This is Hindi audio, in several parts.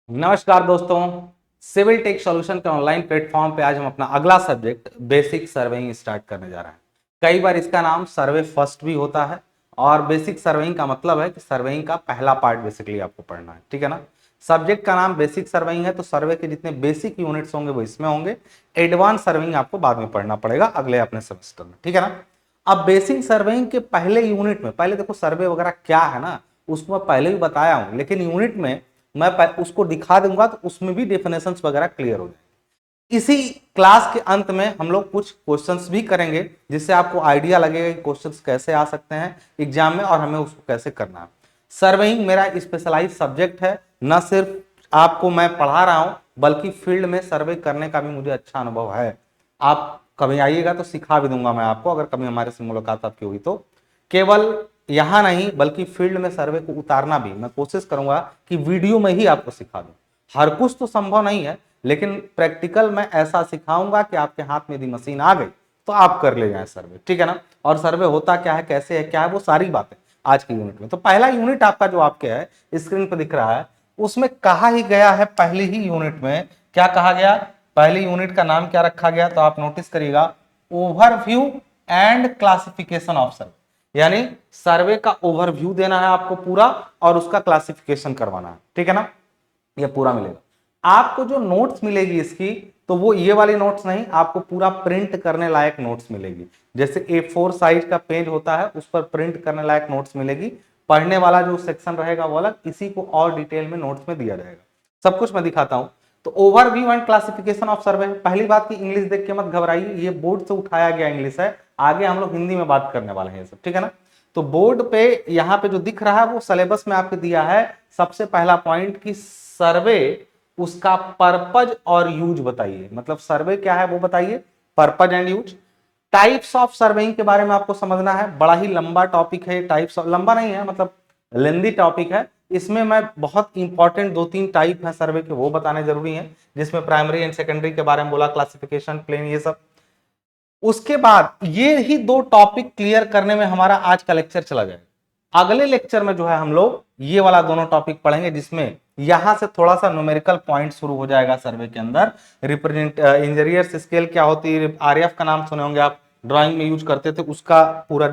नमस्कार दोस्तों, सिविल टेक सॉल्यूशन के ऑनलाइन प्लेटफॉर्म पे आज हम अपना अगला सब्जेक्ट बेसिक सर्वेइंग स्टार्ट करने जा रहे हैं। कई बार इसका नाम सर्वे फर्स्ट भी होता है और बेसिक सर्वेइंग का मतलब है कि सर्वेइंग का पहला पार्ट बेसिकली आपको पढ़ना है, ठीक है ना। सब्जेक्ट का नाम बेसिक सर्वेइंग है तो सर्वे के जितने बेसिक यूनिट्स होंगे वो इसमें होंगे। एडवांस सर्वेइंग आपको बाद में पढ़ना पड़ेगा अगले अपने सेमेस्टर में, ठीक है ना। अब बेसिक सर्वेइंग के पहले यूनिट में पहले देखो सर्वे वगैरह क्या है ना, उसको मैं पहले भी बताया हूं, लेकिन यूनिट में मैं उसको दिखा दूंगा तो उसमें भी डेफिनेशंस वगैरह क्लियर हो जाएंगे। इसी क्लास के अंत में हम लोग कुछ क्वेश्चंस भी करेंगे जिससे आपको आइडिया लगेगा कि क्वेश्चंस कैसे आ सकते हैं एग्जाम में और हमें उसको कैसे करना है। सर्वेइंग मेरा स्पेशलाइज सब्जेक्ट है, न सिर्फ आपको मैं पढ़ा रहा हूं बल्कि फील्ड में सर्वे करने का भी मुझे अच्छा अनुभव है। आप कभी आइएगा तो सिखा भी दूंगा मैं आपको, अगर कभी हमारे से मुलाकात आपकी हुई तो। केवल यहां नहीं बल्कि फील्ड में सर्वे को उतारना भी मैं कोशिश करूंगा कि वीडियो में ही आपको सिखा दूं। हर कुछ तो संभव नहीं है, लेकिन प्रैक्टिकल मैं ऐसा सिखाऊंगा कि आपके हाथ में यदि मशीन आ गई तो आप कर ले जाएं सर्वे, ठीक है ना। और सर्वे होता क्या है, कैसे है, क्या है, वो सारी बातें आज की यूनिट में। तो पहला यूनिट आपका जो आपके है स्क्रीन पर दिख रहा है, उसमें कहा ही गया है पहली ही यूनिट में, क्या कहा गया, पहली यूनिट का नाम क्या रखा गया, तो आप नोटिस करिएगा, ओवरव्यू एंड क्लासिफिकेशन ऑफ सर्वे। यानी सर्वे का ओवरव्यू देना है आपको पूरा और उसका क्लासिफिकेशन करवाना है, ठीक है ना। ये पूरा मिलेगा आपको। जो नोट्स मिलेगी इसकी, तो वो ये वाली नोट्स नहीं, आपको पूरा प्रिंट करने लायक नोट्स मिलेगी। जैसे A4 साइज का पेज होता है उस पर प्रिंट करने लायक नोट्स मिलेगी। पढ़ने वाला जो सेक्शन रहेगा वो अलग, इसी को और डिटेल में नोट्स में दिया जाएगा। सब कुछ मैं दिखाता हूं। तो ओवरव्यू एंड क्लासिफिकेशन ऑफ सर्वे, पहली बात की इंग्लिश देख के मत घबराइए, ये बोर्ड से उठाया गया इंग्लिश है, आगे हम लोग हिंदी में बात करने वाले हैं सब, ठीक है ना। तो बोर्ड पे यहां पे जो दिख रहा है वो सिलेबस में आपको दिया है। सबसे पहला पॉइंट कि सर्वे उसका पर्पज और यूज बताइए, मतलब सर्वे क्या है वो बताइए, purpose and use. Types of surveying के बारे में आपको समझना है, बड़ा ही लंबा टॉपिक है। टाइप्स लंबा नहीं है, मतलब लेंदी टॉपिक है। इसमें मैं बहुत इंपॉर्टेंट 2-3 टाइप है सर्वे के वो बताने जरूरी है, जिसमें प्राइमरी एंड सेकेंडरी के बारे में बोला, क्लासिफिकेशन, प्लेन, ये सब। उसके बाद ये ही 2 टॉपिक क्लियर करने में हमारा आज का लेक्चर चला जाएगा। अगले लेक्चर में जो है हम लोग ये वाला दोनों टॉपिक पढ़ेंगे, जिसमें यहां से थोड़ा सा न्यूमेरिकल पॉइंट शुरू हो जाएगा सर्वे के अंदर। रिप्रेजेंट इंजीनियर्स स्केल क्या होती है, आरएफ का नाम सुने होंगे आप, ड्राइंग में यूज करते थे, उसका पूरा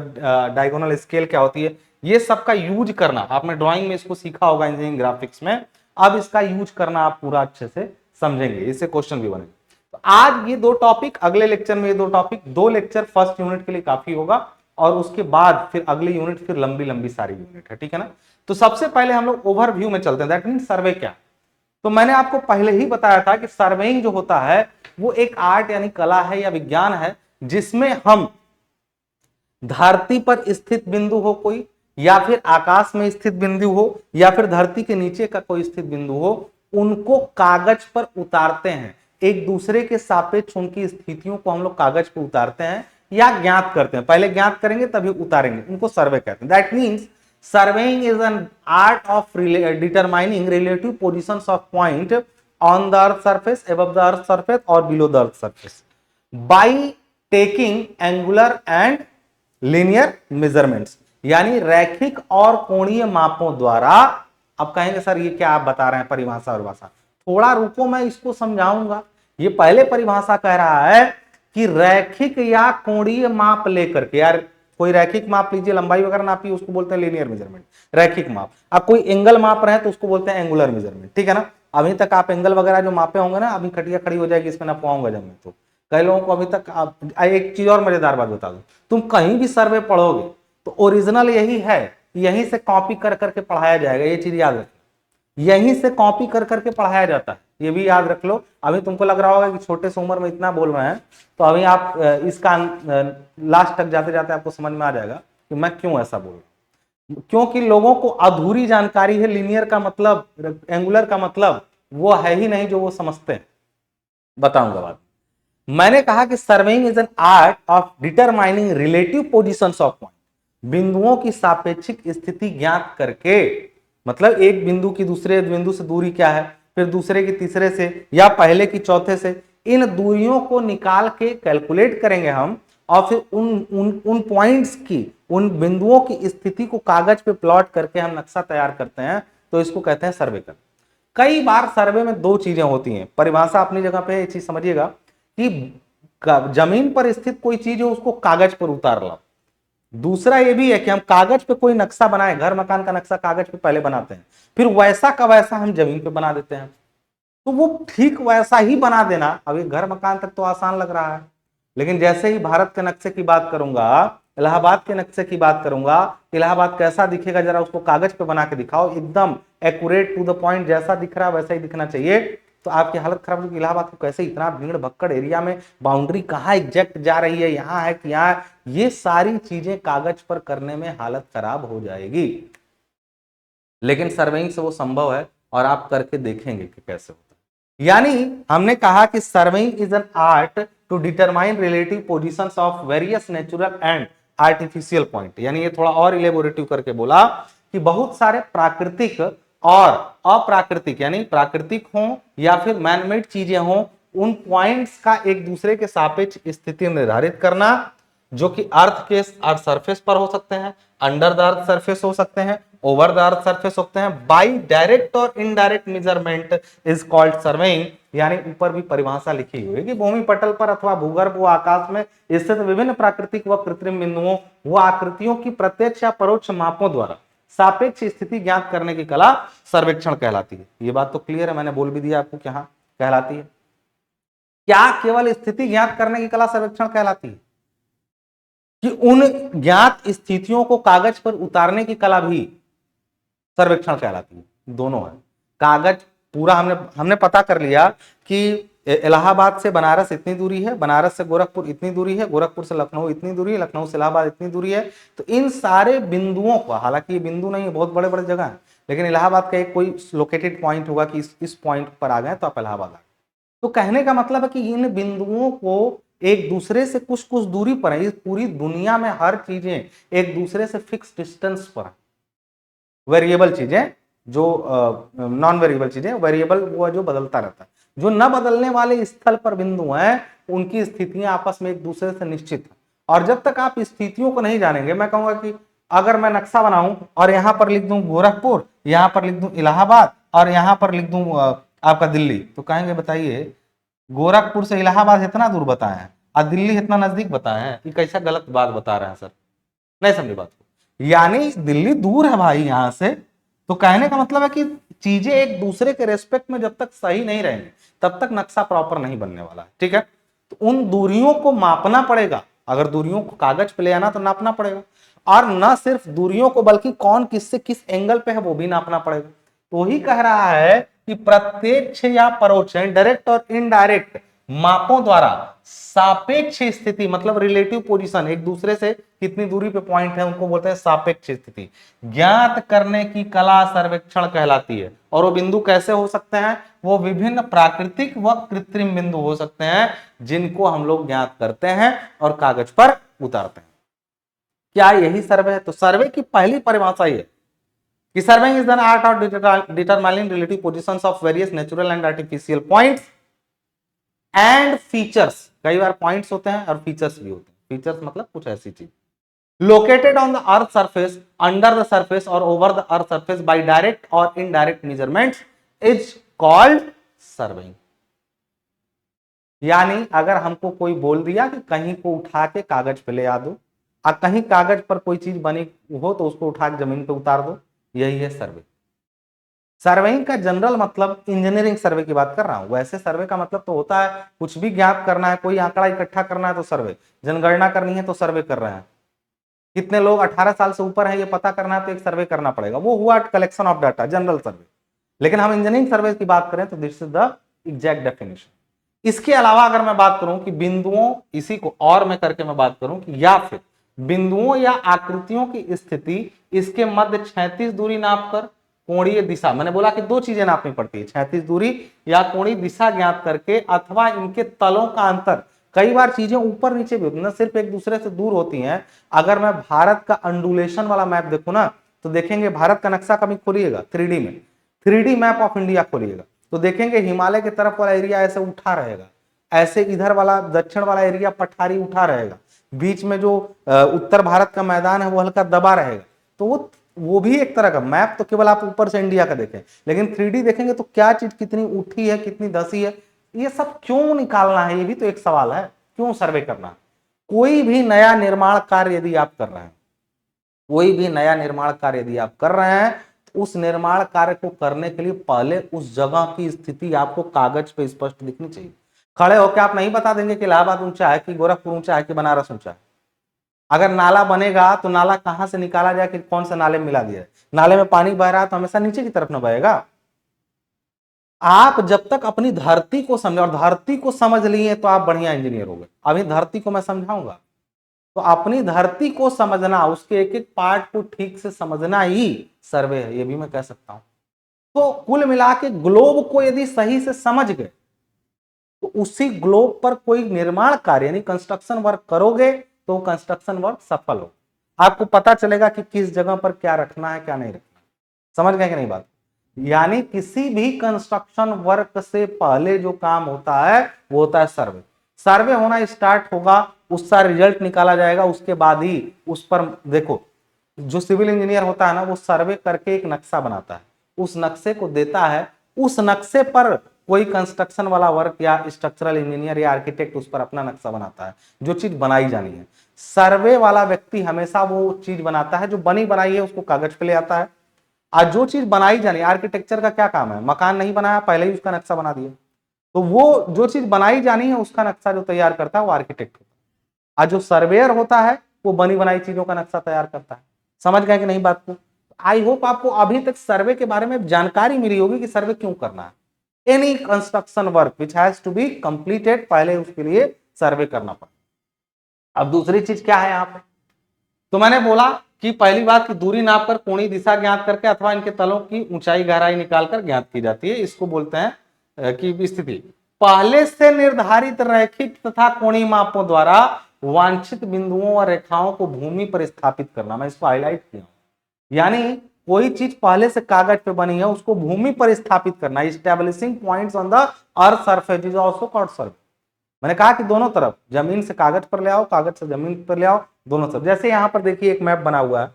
डायगोनल स्केल क्या होती है, ये सबका यूज करना आपने ड्राइंग में इसको सीखा होगा इंजीनियरिंग ग्राफिक्स में। अब इसका यूज करना आप पूरा अच्छे से समझेंगे, इससे क्वेश्चन भी बनेंगे। तो आज ये 2 टॉपिक, अगले लेक्चर में ये 2 टॉपिक, 2 लेक्चर फर्स्ट यूनिट के लिए काफी होगा और उसके बाद फिर अगली यूनिट फिर लंबी लंबी सारी यूनिट है, ठीक है ना। तो सबसे पहले हम लोग ओवरव्यू में चलते हैं, दैट मीन सर्वे क्या। तो मैंने आपको पहले ही बताया था कि सर्वेइंग जो होता है वो एक आर्ट यानी कला है या विज्ञान है, जिसमें हम धरती पर स्थित बिंदु हो कोई, या फिर आकाश में स्थित बिंदु हो, या फिर धरती के नीचे का कोई स्थित बिंदु हो, उनको कागज पर उतारते हैं। एक दूसरे के सापेक्ष उनकी स्थितियों को हम लोग कागज पर उतारते हैं या ज्ञात करते हैं। पहले ज्ञात करेंगे तभी उतारेंगे, उनको सर्वे कहते हैं। That means surveying is an art of determining relative positions of point on the earth surface, above the earth surface or below the earth surface by taking angular and linear measurements, यानी रैखिक और कोणीय मापों द्वारा। अब कहेंगे सर ये क्या आप बता रहे हैं परिभाषा और भाषा, थोड़ा रुको मैं इसको समझाऊंगा। ये पहले परिभाषा कह रहा है कि रैखिक या कोणीय माप लेकर के, यार कोई रैखिक माप लीजिए, लंबाई वगैरह नापिए, उसको बोलते हैं लीनियर मेजरमेंट, रैखिक माप। अब कोई एंगल माप रहे हैं तो उसको बोलते हैं एंगुलर मेजरमेंट, ठीक है ना। अभी तक आप एंगल वगैरह जो मापे होंगे ना, अभी खटिया खड़ी हो जाएगी इसमें, ना पाऊंगा जब मैं। तो कई लोगों को अभी तक एक चीज और मजेदार बात बता दूं, तुम कहीं भी सर्वे पढ़ोगे तो ओरिजिनल यही है, यहीं से कॉपी कर करके पढ़ाया जाएगा, ये चीज याद रखना, यहीं से कॉपी कर करके पढ़ाया जाता है, ये भी याद रख लो। अभी तुमको लग रहा होगा कि छोटे से उम्र में इतना बोल रहे हैं, तो अभी आप इसका लास्ट तक जाते जाते आपको समझ में आ जाएगा कि मैं क्यों ऐसा बोल रहा हूं। क्योंकि लोगों को अधूरी जानकारी है, लीनियर का मतलब, एंगुलर का मतलब वो है ही नहीं जो वो समझते हैं। बताऊंगा बात। मैंने कहा कि surveying is an art of determining relative positions of point, बिंदुओं की सापेक्षिक स्थिति ज्ञात करके, मतलब एक बिंदु की दूसरे बिंदु से दूरी क्या है, फिर दूसरे की तीसरे से, या पहले की चौथे से, इन दूरियों को निकाल के कैलकुलेट करेंगे हम, और फिर उन पॉइंट्स की, उन बिंदुओं की स्थिति को कागज पे प्लॉट करके हम नक्शा तैयार करते हैं, तो इसको कहते हैं सर्वे करना। कई बार सर्वे में दो चीजें होती हैं, परिभाषा अपनी जगह पे ये चीज समझिएगा कि जमीन पर स्थित कोई चीज है उसको कागज पर उतार लो। दूसरा ये भी है कि हम कागज पे कोई नक्शा बनाए, घर मकान का नक्शा कागज पे पहले बनाते हैं, फिर वैसा का वैसा हम जमीन पे बना देते हैं। तो वो ठीक वैसा ही बना देना, अभी घर मकान तक तो आसान लग रहा है, लेकिन जैसे ही भारत के नक्शे की बात करूंगा, इलाहाबाद के नक्शे की बात करूंगा, इलाहाबाद कैसा दिखेगा जरा उसको कागज पे बना के दिखाओ, एकदम एक्यूरेट टू द पॉइंट, जैसा दिख रहा है वैसा ही दिखना चाहिए, तो आपकी हालत खराब होगी। इलाहाबाद को कैसे इतना भीड़ भक्कड़ एरिया में बाउंड्री कहाँ एग्जैक्ट जा रही है, यहाँ है कि यहाँ, ये सारी चीजें कागज पर करने में हालत खराब हो जाएगी। लेकिन सर्वेइंग से वो संभव है और आप करके देखेंगे कि कैसे होता है। यानी हमने कहा कि surveying is an art to determine relative positions of various natural and artificial point. यानी ये थोड़ा और इलेबोरेटिव करके बोला कि बहुत सारे प्राकृतिक और अप्राकृतिक, यानी प्राकृतिक हो या फिर मैनमेड चीजें हो, उन पॉइंट्स का एक दूसरे के सापेक्ष स्थिति निर्धारित करना, जो कि अर्थ सरफेस पर हो सकते हैं, अंडर द अर्थ सरफेस हो सकते हैं, ओवर द अर्थ सरफेस होते हैं, bye direct or indirect measurement is called surveying. यानी ऊपर भी परिभाषा लिखी हुई है कि भूमि पटल पर अथवा भूगर्भ व आकाश में स्थित विभिन्न प्राकृतिक व कृत्रिम बिंदुओं व आकृतियों की प्रत्यक्ष या परोक्ष मापों द्वारा सापेक्ष स्थिति ज्ञात करने की कला सर्वेक्षण कहलाती है। ये बात तो क्लियर है, मैंने बोल भी दिया आपको क्या कहलाती है। क्या केवल स्थिति ज्ञात करने की कला सर्वेक्षण कहलाती है कि उन ज्ञात स्थितियों को कागज पर उतारने की कला भी सर्वेक्षण कहलाती है? दोनों है। कागज पूरा हमने पता कर लिया कि इलाहाबाद से बनारस इतनी दूरी है, बनारस से गोरखपुर इतनी दूरी है, गोरखपुर से लखनऊ इतनी दूरी है, लखनऊ से इलाहाबाद इतनी दूरी है। तो इन सारे बिंदुओं को, हालांकि ये बिंदु नहीं है, बहुत बड़े बड़े जगह है, लेकिन इलाहाबाद का एक कोई लोकेटेड पॉइंट होगा कि इस पॉइंट पर आ गए तो आप इलाहाबाद आ गए। तो कहने का मतलब है कि इन बिंदुओं को एक दूसरे से कुछ कुछ दूरी पर है। इस पूरी दुनिया में हर चीजें एक दूसरे से फिक्स डिस्टेंस पर है। वेरिएबल चीजें जो नॉन वेरिएबल चीजें, वेरिएबल वो जो बदलता रहता है। जो न बदलने वाले स्थल पर बिंदु हैं, उनकी स्थितियां आपस में एक दूसरे से निश्चित है। और जब तक आप स्थितियों को नहीं जानेंगे, मैं कहूंगा कि अगर मैं नक्शा बनाऊं और यहां पर लिख दूं गोरखपुर, यहां पर लिख दूं इलाहाबाद और यहां पर लिख दूं आपका दिल्ली, तो कहेंगे बताइए गोरखपुर से इलाहाबाद इतना दूर बताए हैं और दिल्ली इतना नजदीक बताए हैं, ये कैसा गलत बात बता रहे हैं सर? नहीं समझे बात को? यानी दिल्ली दूर है भाई यहां से। तो कहने का मतलब है कि चीजें एक दूसरे के रेस्पेक्ट में जब तक सही नहीं रहेंगी तब तक नक्शा प्रॉपर नहीं बनने वाला है। ठीक है, तो उन दूरियों को मापना पड़ेगा। अगर दूरियों को कागज पे ले आना तो नापना पड़ेगा, और न सिर्फ दूरियों को बल्कि कौन किससे किस एंगल पे है वो भी नापना पड़ेगा। तो ही कह रहा है कि प्रत्यक्ष या परोक्ष, डायरेक्ट और इनडायरेक्ट मापों द्वारा सापेक्ष स्थिति, मतलब रिलेटिव पोजीशन, एक दूसरे से कितनी दूरी पे पॉइंट है उनको बोलते हैं सापेक्ष स्थिति, ज्ञात करने की कला सर्वेक्षण कहलाती है। और वो बिंदु कैसे हो सकते हैं? वो विभिन्न प्राकृतिक व कृत्रिम बिंदु हो सकते हैं जिनको हम लोग ज्ञात करते हैं और कागज पर उतारते हैं। क्या यही सर्वे है? तो सर्वे की पहली परिभाषा ये कि surveying is the art of determining relative positions of various natural and artificial points and features. कई बार पॉइंट्स होते हैं और फीचर्स भी होते हैं। फीचर्स मतलब कुछ ऐसी चीज located on the earth surface, under the surface or over the earth surface by direct or indirect measurements is called surveying. यानी अगर हमको कोई बोल दिया कि कहीं को उठा के कागज पे ले आ दो, और कहीं कागज पर कोई चीज बनी हो तो उसको उठा के जमीन पे उतार दो, यही है सर्वे। सर्वेइंग का जनरल मतलब इंजीनियरिंग सर्वे की बात कर रहा हूं, वैसे सर्वे का मतलब तो होता है कुछ भी ज्ञात करना है, कोई आंकड़ा इकट्ठा करना है तो सर्वे, जनगणना करनी है तो सर्वे कर रहे हैं, कितने लोग 18 साल से ऊपर है ये पता करना है तो एक सर्वे करना पड़ेगा, वो हुआ कलेक्शन ऑफ डाटा, जनरल सर्वे। लेकिन हम इंजीनियरिंग सर्वे की बात करें तो this is the exact definition. इसके अलावा अगर मैं बात करूं कि बिंदुओं, इसी को और मैं करके मैं बात करूं कि या फिर बिंदुओं या आकृतियों की स्थिति, इसके मध्य क्षैतिज दूरी नापकर कोणीय दिशा, मैंने बोला कि दो चीजें नापनी पड़ती है, क्षैतिज दूरी या कोणीय दिशा ज्ञात करके, अथवा इनके तलों का अंतर। कई बार चीजें ऊपर नीचे भी होती है, न सिर्फ एक दूसरे से दूर होती हैं। अगर मैं भारत का अंडुलेशन वाला मैप देखूं ना, तो देखेंगे भारत का नक्शा कभी खोलिएगा 3D में, 3D मैप ऑफ इंडिया खोलिएगा तो देखेंगे हिमालय की तरफ वाला एरिया ऐसे उठा रहेगा, ऐसे इधर वाला दक्षिण वाला एरिया पठारी उठा रहेगा, बीच में जो उत्तर भारत का मैदान है वो हल्का दबा रहेगा। तो वो वो भी एक तरह का मैप, तो केवल आप ऊपर से इंडिया का देखें, लेकिन 3D देखेंगे तो क्या चीज कितनी उठी है, कितनी धसी है, ये सब क्यों निकालना है, ये भी तो एक सवाल है। क्यों सर्वे करना है? कोई भी नया निर्माण कार्य यदि आप कर रहे हैं, कोई भी नया निर्माण कार्य यदि आप कर रहे हैं, तो उस निर्माण कार्य को करने के लिए पहले उस जगह की स्थिति आपको कागज पे स्पष्ट दिखनी चाहिए। खड़े होकर आप नहीं बता देंगे कि इलाहाबाद ऊंचा है, कि गोरखपुर ऊंचा है, कि बनारस ऊंचा है। अगर नाला बनेगा तो नाला कहां से निकाला जाए, कि कौन से नाले में मिला दिया है। नाले में पानी बह रहा है तो हमेशा नीचे की तरफ ना बहेगा। आप जब तक अपनी धरती को समझे, और धरती को समझ लिए तो आप बढ़िया इंजीनियर हो गए। अभी धरती को मैं समझाऊंगा, तो अपनी धरती को समझना, उसके एक एक पार्ट को ठीक से समझना ही सर्वे है, ये भी मैं कह सकता हूं। तो कुल मिला के ग्लोब को यदि सही से समझ गए, तो उसी ग्लोब पर कोई निर्माण कार्य यानी कंस्ट्रक्शन वर्क करोगे तो कंस्ट्रक्शन वर्क सफल हो। आपको पता चलेगा कि किस जगह पर क्या रखना है, क्या नहीं रखना। समझ गए कि नहीं बात? यानी किसी भी कंस्ट्रक्शन वर्क से पहले जो काम होता है वो होता है सर्वे। सर्वे होना स्टार्ट होगा, उसका रिजल्ट निकाला जाएगा, उसके बाद ही उस पर देखो, जो सिविल इंजीनियर होता है ना, वो सर्वे करके एक नक्शा बनाता है, उस नक्शे को देता है, उस नक्शे पर कोई कंस्ट्रक्शन वाला वर्क या स्ट्रक्चरल इंजीनियर या आर्किटेक्ट उस पर अपना नक्शा बनाता है, जो चीज बनाई जानी है। सर्वे वाला व्यक्ति हमेशा वो चीज बनाता है जो बनी बनाई है, उसको कागज पे ले आता है। आज जो चीज बनाई जानी, आर्किटेक्चर का क्या काम है, मकान नहीं बनाया, पहले ही उसका नक्शा बना दिया। तो वो जो चीज बनाई जानी है उसका नक्शा जो तैयार करता है वो आर्किटेक्ट होता है। आज जो सर्वेयर होता है वो बनी बनाई चीजों का नक्शा तैयार करता है। समझ गए कि नहीं बात को? आई होप आपको अभी तक सर्वे के बारे में जानकारी मिली होगी कि सर्वे क्यों करना है। Any construction work which has to be completed, पहले उसके लिए सर्वे करना पड़ता। अब दूसरी चीज क्या है यहाँ पे, तो मैंने बोला कि पहली बात की दूरी नापकर कोणीय दिशा ज्ञात करके अथवा इनके तलों की ऊंचाई गहराई निकालकर ज्ञात की जाती है। इसको बोलते हैं कि स्थिति पहले से निर्धारित रैखिक तथा कोणीय मापों द्वारा वांछित बिंदुओं और रेखाओं को भूमि पर स्थापित करना। मैं इसको हाईलाइट किया, यानी कोई चीज पहले से कागज पे बनी है उसको भूमि पर स्थापित करना। Establishing points on the earth surface is also called survey. मैंने कहा कि दोनों तरफ, जमीन से कागज पर ले आओ, कागज से जमीन पर ले आओ, दोनों तरफ। जैसे यहां पर देखिए एक मैप बना हुआ है,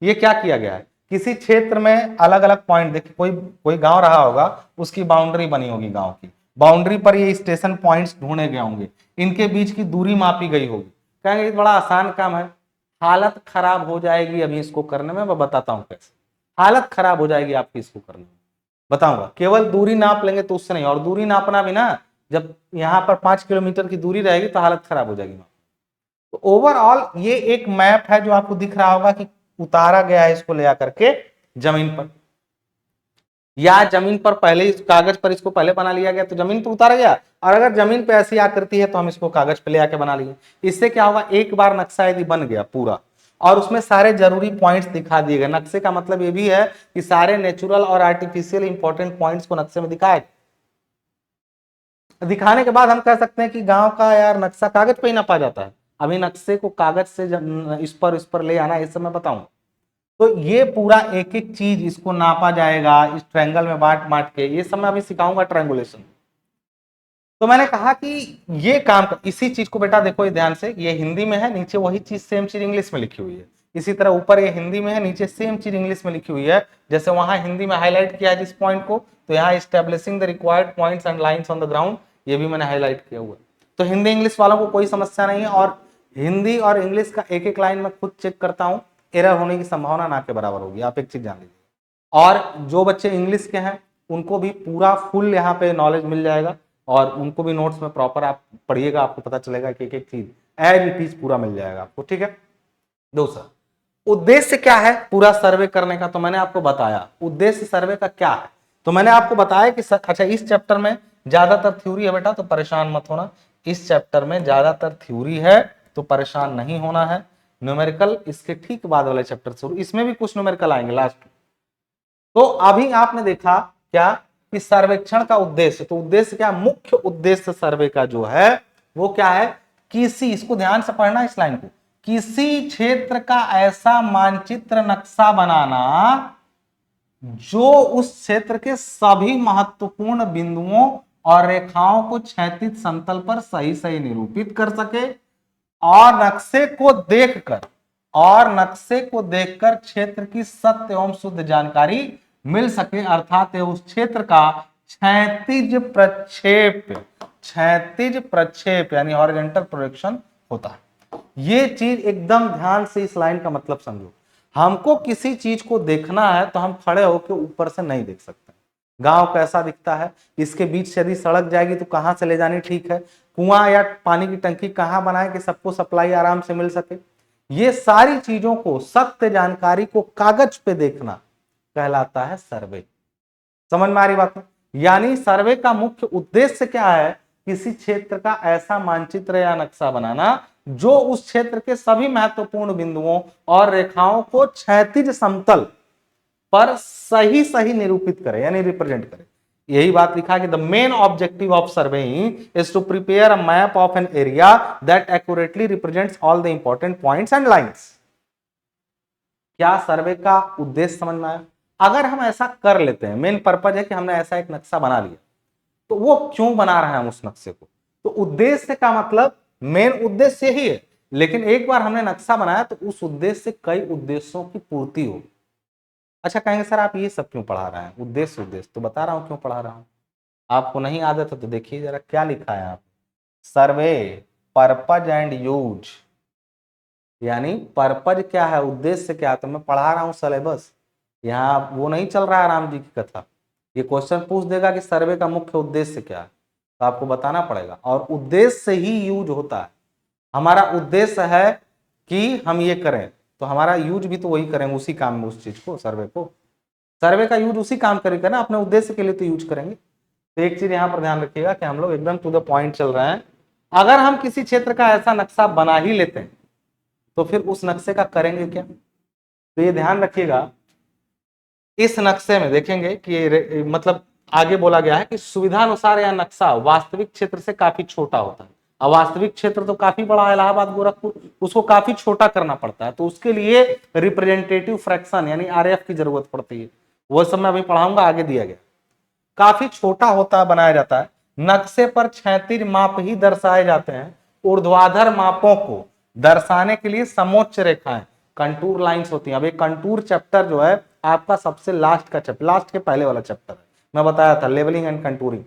ये क्या किया गया है, किसी क्षेत्र में अलग अलग पॉइंट, देखिए कोई कोई गांव रहा होगा, उसकी बाउंड्री बनी होगी, गांव की बाउंड्री पर ये स्टेशन पॉइंट्स ढूंढे गए होंगे, इनके बीच की दूरी मापी गई होगी। कहेंगे ये बड़ा आसान काम है, हालत खराब हो जाएगी अभी इसको करने में। मैं बताता हूं कैसे हालत खराब हो जाएगी आपकी इसको करने में, बताऊंगा। केवल दूरी नाप लेंगे तो उससे नहीं, और दूरी नापना भी ना, जब यहाँ पर 5 किलोमीटर की दूरी रहेगी तो हालत खराब हो जाएगी। तो ओवरऑल ये एक मैप है जो आपको दिख रहा होगा कि उतारा गया है इसको ले आकर के जमीन पर, या जमीन पर पहले इस कागज पर इसको पहले बना लिया गया तो जमीन पर उतारा गया, और अगर जमीन पे ऐसी आकृति है तो हम इसको कागज पे ले आके बना लिए। इससे क्या होगा, एक बार नक्शा यदि बन गया पूरा और उसमें सारे जरूरी पॉइंट्स दिखा दिए गए, नक्शे का मतलब ये भी है कि सारे नेचुरल और आर्टिफिशियल इंपॉर्टेंट पॉइंट्स को नक्शे में दिखाए, दिखाने के बाद हम कह सकते हैं कि गांव का यार नक्शा कागज पे ही नापा जाता है। अभी नक्शे को कागज से इस पर ले आना, इस समय बताऊं। तो ये पूरा एक एक चीज इसको नापा जाएगा, इस ट्रायंगल में बांट बांट के, ये सब मैं अभी सिखाऊंगा ट्रायंगुलेशन। तो मैंने कहा कि ये काम इसी चीज को बेटा देखो ये ध्यान से, ये हिंदी में है, नीचे वही चीज सेम चीज इंग्लिश में लिखी हुई है। इसी तरह ऊपर ये हिंदी में है, नीचे सेम चीज इंग्लिश में लिखी हुई है। जैसे वहां हिंदी में हाईलाइट किया है जिस पॉइंट को, तो यहाँ establishing the required points and lines on the ground, ये भी मैंने हाईलाइट किया हुआ है। तो हिंदी इंग्लिश वालों को कोई समस्या नहीं है, और हिंदी और इंग्लिश का एक एक लाइन में खुद चेक करता हूँ, एरर होने की संभावना ना के बराबर होगी, आप एक चीज जान लीजिए। और जो बच्चे इंग्लिश के हैं उनको भी पूरा फुल यहाँ पे नॉलेज मिल जाएगा, और उनको भी नोट्स में प्रॉपर आप पढ़िएगा, आपको पता चलेगा कि एक एक चीज एज इट इज पूरा मिल जाएगा आपको, ठीक है। दूसरा उद्देश्य क्या है पूरा सर्वे करने का, तो मैंने आपको बताया उद्देश्य सर्वे का क्या है। तो मैंने आपको बताया कि अच्छा इस चैप्टर में ज्यादातर थ्योरी है बेटा, तो परेशान मत होना। इस चैप्टर में ज्यादातर थ्योरी है तो परेशान नहीं होना है। न्यूमेरिकल इसके ठीक बाद वाले चैप्टर से, इसमें भी कुछ न्यूमेरिकल आएंगे लास्ट। तो अभी आपने देखा क्या कि सर्वेक्षण का उद्देश्य, तो उद्देश्य क्या, मुख्य उद्देश्य सर्वे का जो है वो क्या है, किसी, इसको ध्यान से पढ़ना इस लाइन को, किसी क्षेत्र का ऐसा मानचित्र नक्शा बनाना जो उस क्षेत्र के सभी महत्वपूर्ण बिंदुओं और रेखाओं को क्षैतिज समतल पर सही सही निरूपित कर सके, और नक्शे को देखकर और नक्शे को देखकर क्षेत्र की सत्य एवं शुद्ध जानकारी मिल सके, अर्थात उस क्षेत्र का क्षैतिज प्रक्षेप यानी हॉरिजॉन्टल प्रोजेक्शन होता है। ये चीज एकदम ध्यान से इस लाइन का मतलब समझो। हमको किसी चीज को देखना है तो हम खड़े होकर ऊपर से नहीं देख सकते। गांव कैसा दिखता है, इसके बीच से यदि सड़क जाएगी तो कहां से ले जानी ठीक है, कुआं या पानी की टंकी कहां बनाए कि सबको सप्लाई आराम से मिल सके, ये सारी चीजों को, सत्य जानकारी को कागज पे देखना कहलाता है सर्वे। समझ में आ रही बात? यानी सर्वे का मुख्य उद्देश्य क्या है? किसी क्षेत्र का ऐसा मानचित्र या नक्शा बनाना जो उस क्षेत्र के सभी महत्वपूर्ण बिंदुओं और रेखाओं को क्षैतिज समतल पर सही सही निरूपित करे यानी रिप्रेजेंट करे। यही बात लिखा कि the main objective of surveying is to prepare a map of an area that accurately represents all the important points and lines. क्या सर्वे का उद्देश्य समझ में आया? अगर हम ऐसा कर लेते हैं, मेन पर्पज है कि हमने ऐसा एक नक्शा बना लिया, तो वो क्यों बना रहे हैं हम उस नक्शे को? तो उद्देश्य का मतलब मेन उद्देश्य यही है, लेकिन एक बार हमने नक्शा बनाया तो उस उद्देश्य से कई उद्देश्यों की पूर्ति हो। अच्छा कहेंगे सर आप ये सब क्यों पढ़ा रहे हैं? उद्देश्य तो बता रहा हूं क्यों पढ़ा रहा हूं। आपको नहीं आदत है तो देखिए जरा क्या लिखा है आप, सर्वे पर्पज एंड यूज, यानी पर्पज क्या है, उद्देश्य क्या है। तो मैं पढ़ा रहा हूं सिलेबस, यहाँ वो नहीं चल रहा है राम जी की कथा। ये क्वेश्चन पूछ देगा कि सर्वे का मुख्य उद्देश्य क्या है, तो आपको बताना पड़ेगा, और उद्देश्य से ही यूज होता है। हमारा उद्देश्य है कि हम ये करें, तो हमारा यूज भी तो वही करेंगे, उसी काम में, उस चीज को, सर्वे का यूज उसी काम करेगा ना, अपने उद्देश्य के लिए तो यूज करेंगे। तो एक चीज यहाँ पर ध्यान रखिएगा कि हम लोग एकदम टू द पॉइंट चल रहे हैं। अगर हम किसी क्षेत्र का ऐसा नक्शा बना ही लेते हैं तो फिर उस नक्शे का करेंगे क्या? तो ये ध्यान रखिएगा, इस नक्शे में देखेंगे कि मतलब आगे बोला गया है कि सुविधा अनुसार यह नक्शा वास्तविक क्षेत्र से काफी छोटा होता है। अब वास्तविक क्षेत्र तो काफी बड़ा है, इलाहाबाद गोरखपुर, उसको काफी छोटा करना पड़ता है, तो उसके लिए रिप्रेजेंटेटिव फ्रैक्शन यानी आरएफ की जरूरत पड़ती है। वो सब मैं अभी पढ़ाऊंगा, आगे दिया गया। काफी छोटा होता बनाया जाता है, नक्शे पर क्षैतिज माप ही दर्शाए जाते हैं। ऊर्ध्वाधर मापों को दर्शाने के लिए समोच्च रेखाएं, कंटूर लाइंस होती हैं। अब एक कंटूर चैप्टर जो है आपका सबसे लास्ट का चैप्टर, लास्ट के पहले वाला चैप्टर है, मैं बताया था levelling and contouring.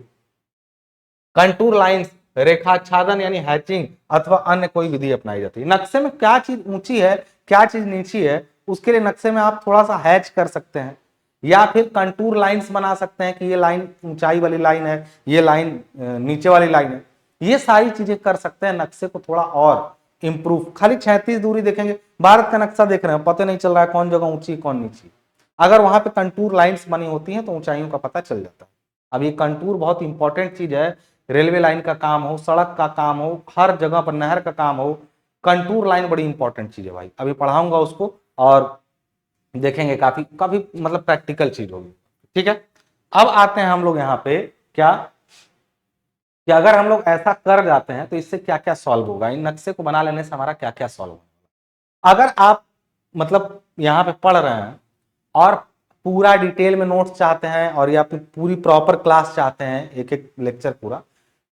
Contour lines रेखाच्छादन यानी हैचिंग अथवा अन्य कोई विधि अपनाई जाती है। नक्शे में क्या चीज ऊंची है क्या चीज नीची है, उसके लिए नक्शे में आप थोड़ा सा हैच कर सकते हैं, या फिर कंटूर लाइंस बना सकते हैं कि ये लाइन ऊंचाई वाली लाइन है, ये लाइन नीचे वाली लाइन है। ये सारी चीजें कर सकते हैं नक्शे को थोड़ा और इंप्रूव। खाली 36 दूरी देखेंगे, भारत का नक्शा देख रहे हैं, पता नहीं चल रहा है कौन जगह ऊंची कौन नीची। अगर वहां पे कंटूर लाइंस बनी होती हैं तो ऊंचाइयों का पता चल जाता है। अब ये कंटूर बहुत इंपॉर्टेंट चीज है, रेलवे लाइन का काम हो, सड़क का काम हो, हर जगह पर नहर का काम हो, कंटूर लाइन बड़ी इंपॉर्टेंट चीज है भाई। अभी पढ़ाऊंगा उसको और देखेंगे, काफी काफी मतलब प्रैक्टिकल चीज होगी। ठीक है, अब आते हैं हम लोग यहाँ पे क्या कि अगर हम लोग ऐसा कर जाते हैं तो इससे क्या क्या सॉल्व होगा, इन नक्शे को बना लेने से हमारा क्या क्या सॉल्व होगा। अगर आप मतलब यहाँ पे पढ़ रहे हैं और पूरा डिटेल में नोट्स चाहते हैं और या फिर पूरी प्रॉपर क्लास चाहते हैं, एक एक लेक्चर पूरा,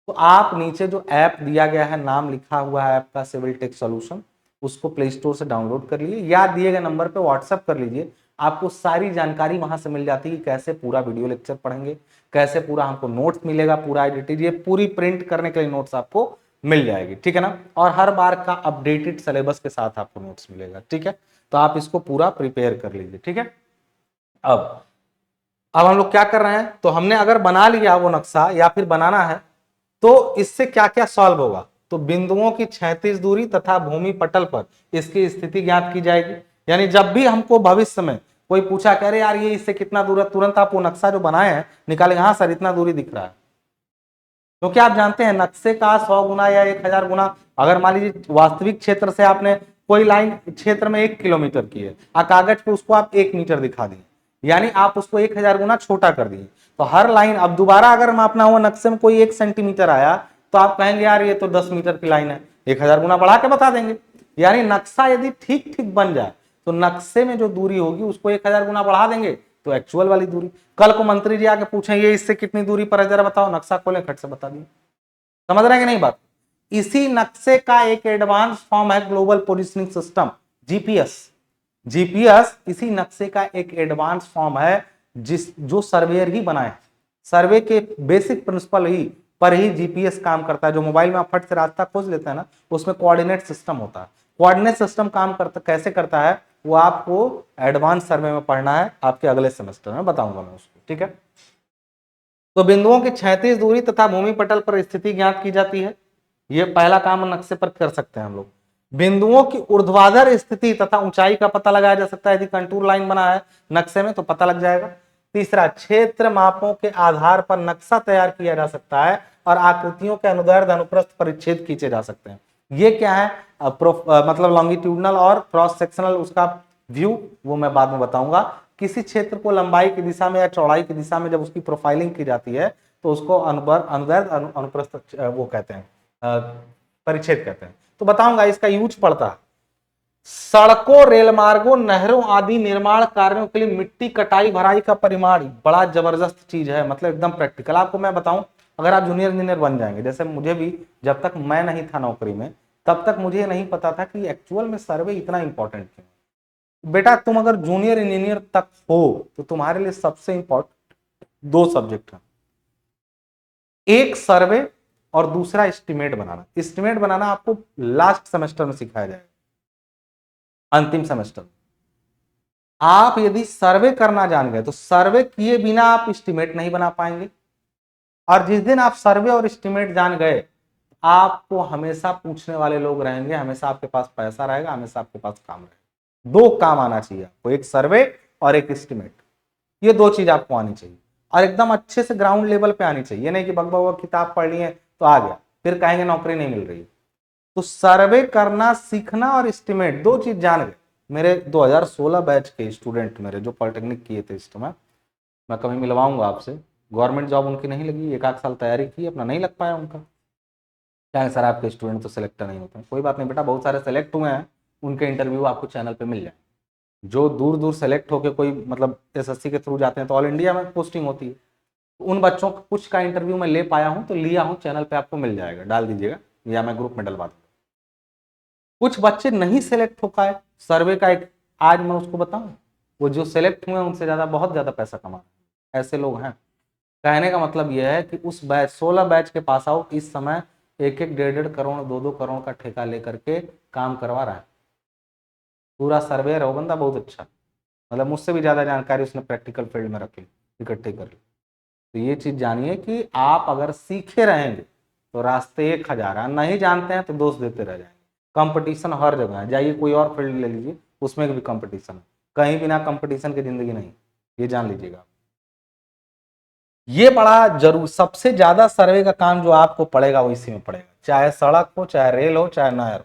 तो आप नीचे जो ऐप दिया गया है, नाम लिखा हुआ है ऐप का सिविल टेक्स सॉल्यूशन, उसको प्ले स्टोर से डाउनलोड कर लीजिए या दिए गए नंबर पे व्हाट्सएप कर लीजिए। आपको सारी जानकारी वहां से मिल जाती है कि कैसे पूरा वीडियो लेक्चर पढ़ेंगे, कैसे पूरा हमको नोट्स मिलेगा, पूरा एडिटेड, ये पूरी प्रिंट करने के लिए नोट्स आपको मिल जाएगी। ठीक है ना, और हर बार का अपडेटेड सिलेबस के साथ आपको नोट्स मिलेगा। ठीक है, तो आप इसको पूरा प्रिपेयर कर लीजिए। ठीक है, अब हम लोग क्या कर रहे हैं, तो हमने अगर बना लिया वो नक्शा या फिर बनाना है तो इससे क्या क्या सॉल्व होगा। तो बिंदुओं की क्षैतिज दूरी तथा भूमि पटल पर इसकी स्थिति ज्ञात की जाएगी। यानी जब भी हमको भविष्य में कोई पूछा कह रहे यार ये इससे कितना दूर है, तुरंत आप वो नक्शा जो बनाए हैं निकालेंगे, हाँ सर इतना दूरी दिख रहा है। क्योंकि आप जानते हैं नक्शे का 100 गुना या 1000 गुना, अगर मान लीजिए वास्तविक क्षेत्र से आपने कोई लाइन क्षेत्र में 1 किलोमीटर की है और कागज पे उसको आप 1 मीटर दिखा दिए, यानी आप उसको 1000 गुना छोटा कर दिए। तो हर लाइन अब दोबारा अगर मापना हुआ नक्शे में कोई 1 सेंटीमीटर आया तो आप कहेंगे यार ये तो 10 मीटर की लाइन है, 1000 गुना बढ़ा के बता देंगे। यानी नक्शा यदि ठीक ठीक बन जाए तो नक्शे में जो दूरी होगी उसको 1000 गुना बढ़ा देंगे तो एक्चुअल वाली दूरी। कल को मंत्री जी आके पूछें ये इससे कितनी दूरी पर है जरा बताओ, नक्शा खोले खट से बता दिए। समझ रहे हैं कि नहीं बात? इसी नक्शे का एक एडवांस फॉर्म है global positioning system, GPS. GPS इसी नक्शे का एक एडवांस फॉर्म है जो सर्वेयर ही बनाए। सर्वे के बेसिक प्रिंसिपल ही पर ही जीपीएस काम करता है। जो मोबाइल में आप फट से रास्ता खोज लेते हैं ना, उसमें कोऑर्डिनेट सिस्टम होता है। कोऑर्डिनेट सिस्टम काम करता कैसे करता है वो आपको एडवांस सर्वे में पढ़ना है, आपके अगले सेमेस्टर में बताऊंगा मैं उसको, ठीक है। तो बिंदुओं की क्षैतिज दूरी तथा भूमि पटल पर स्थिति ज्ञात की जाती है। यह पहला काम नक्शे पर कर सकते हैं हम लोग। बिंदुओं की ऊर्ध्वाधर स्थिति तथा ऊंचाई का पता लगाया जा सकता है। यदि कंटूर लाइन बना है नक्शे में तो पता लग जाएगा। तीसरा, क्षेत्र मापों के आधार पर नक्शा तैयार किया जा सकता है और आकृतियों के अनुदैर्ध्य अनुप्रस्थ परिच्छेद खींचे जा सकते हैं। ये क्या है, मतलब लॉन्गिट्यूडनल और क्रॉस सेक्शनल उसका व्यू वो मैं बाद में बताऊंगा। किसी क्षेत्र को लंबाई की दिशा में या चौड़ाई की दिशा में जब उसकी प्रोफाइलिंग की जाती है तो उसको अनुदैर्ध्य अनुप्रस्थ वो कहते हैं, परिच्छेद कहते हैं। तो बताऊंगा इसका यूज पड़ता है। सड़कों, रेल मार्गों, नहरों आदि निर्माण कार्यों के लिए मिट्टी कटाई भराई का परिमाण बड़ा जबरदस्त चीज है, मतलब एकदम प्रैक्टिकल। आपको मैं बताऊं, अगर आप जूनियर इंजीनियर बन जाएंगे, जैसे मुझे भी, जब तक मैं नहीं था नौकरी में तब तक मुझे नहीं पता था कि एक्चुअल में सर्वे इतना इंपॉर्टेंट क्यों। बेटा तुम अगर जूनियर इंजीनियर तक हो तो तुम्हारे लिए सबसे इंपॉर्टेंट दो सब्जेक्ट है, एक सर्वे और दूसरा एस्टिमेट बनाना। एस्टिमेट बनाना आपको लास्ट सेमेस्टर में सिखाया जाएगा, अंतिम सेमेस्टर। आप यदि सर्वे करना जान गए तो सर्वे किए बिना आप एस्टिमेट नहीं बना पाएंगे, और जिस दिन आप सर्वे और एस्टिमेट जान गए आपको हमेशा पूछने वाले लोग रहेंगे, हमेशा आपके पास पैसा रहेगा, हमेशा आपके पास काम रहेगा। दो काम आना चाहिए आपको, एक सर्वे और एक एस्टिमेट। ये दो चीज आपको आनी चाहिए और एकदम अच्छे से ग्राउंड लेवल पे आनी चाहिए। नहीं कि बकबक किताब पढ़ ली है तो आ गया, फिर कहेंगे नौकरी नहीं मिल रही। तो सर्वे करना सीखना और एस्टिमेट दो चीज जान गए। मेरे 2016 बैच के स्टूडेंट मेरे जो पॉलिटेक्निक किए थे इस समय, मैं कभी मिलवाऊंगा आपसे। गवर्नमेंट जॉब उनकी नहीं लगी, एक आध साल तैयारी की, अपना नहीं लग पाया उनका। क्या है सर आपके स्टूडेंट तो सिलेक्ट नहीं होते हैं। कोई बात नहीं बेटा, बहुत सारे सेलेक्ट हुए हैं, उनके इंटरव्यू आपको चैनल पे मिल जाए। जो दूर दूर सेलेक्ट होकर कोई मतलब एसएससी के थ्रू जाते हैं तो ऑल इंडिया में पोस्टिंग होती है। उन बच्चों का कुछ का इंटरव्यू मैं ले पाया हूं तो लिया हूं, चैनल पे आपको मिल जाएगा, डाल दीजिएगा या मैं ग्रुप में डलवा दूंगा। कुछ बच्चे नहीं सेलेक्ट हो पाए सर्वे का, एक आज मैं उसको बताऊं, वो जो सेलेक्ट हुए उनसे ज्यादा बहुत ज्यादा पैसा कमा, ऐसे लोग हैं। कहने का मतलब यह है कि उस बैच 16 बैच के पास आउट इस समय एक एक 1.5 करोड़ 2-2 करोड़ का ठेका लेकर के काम करवा रहा है। पूरा सर्वेयर हो बंदा, बहुत अच्छा, मतलब मुझसे भी ज्यादा जानकारी उसने प्रैक्टिकल फील्ड में रखी, इकट्ठी कर ली। तो ये चीज जानिए कि आप अगर सीखे रहेंगे तो रास्ते 1000 है, नहीं जानते हैं तो दोष देते रह जाएंगे। कंपटीशन हर जगह है, जाइए कोई और फील्ड ले लीजिए उसमें भी कंपटीशन है, कहीं बिना कंपटीशन की जिंदगी नहीं, ये जान लीजिएगा। ये बड़ा जरूर, सबसे ज्यादा सर्वे का काम जो आपको पड़ेगा वो इसी में पड़ेगा, चाहे सड़क हो, चाहे रेल हो, चाहे नहर।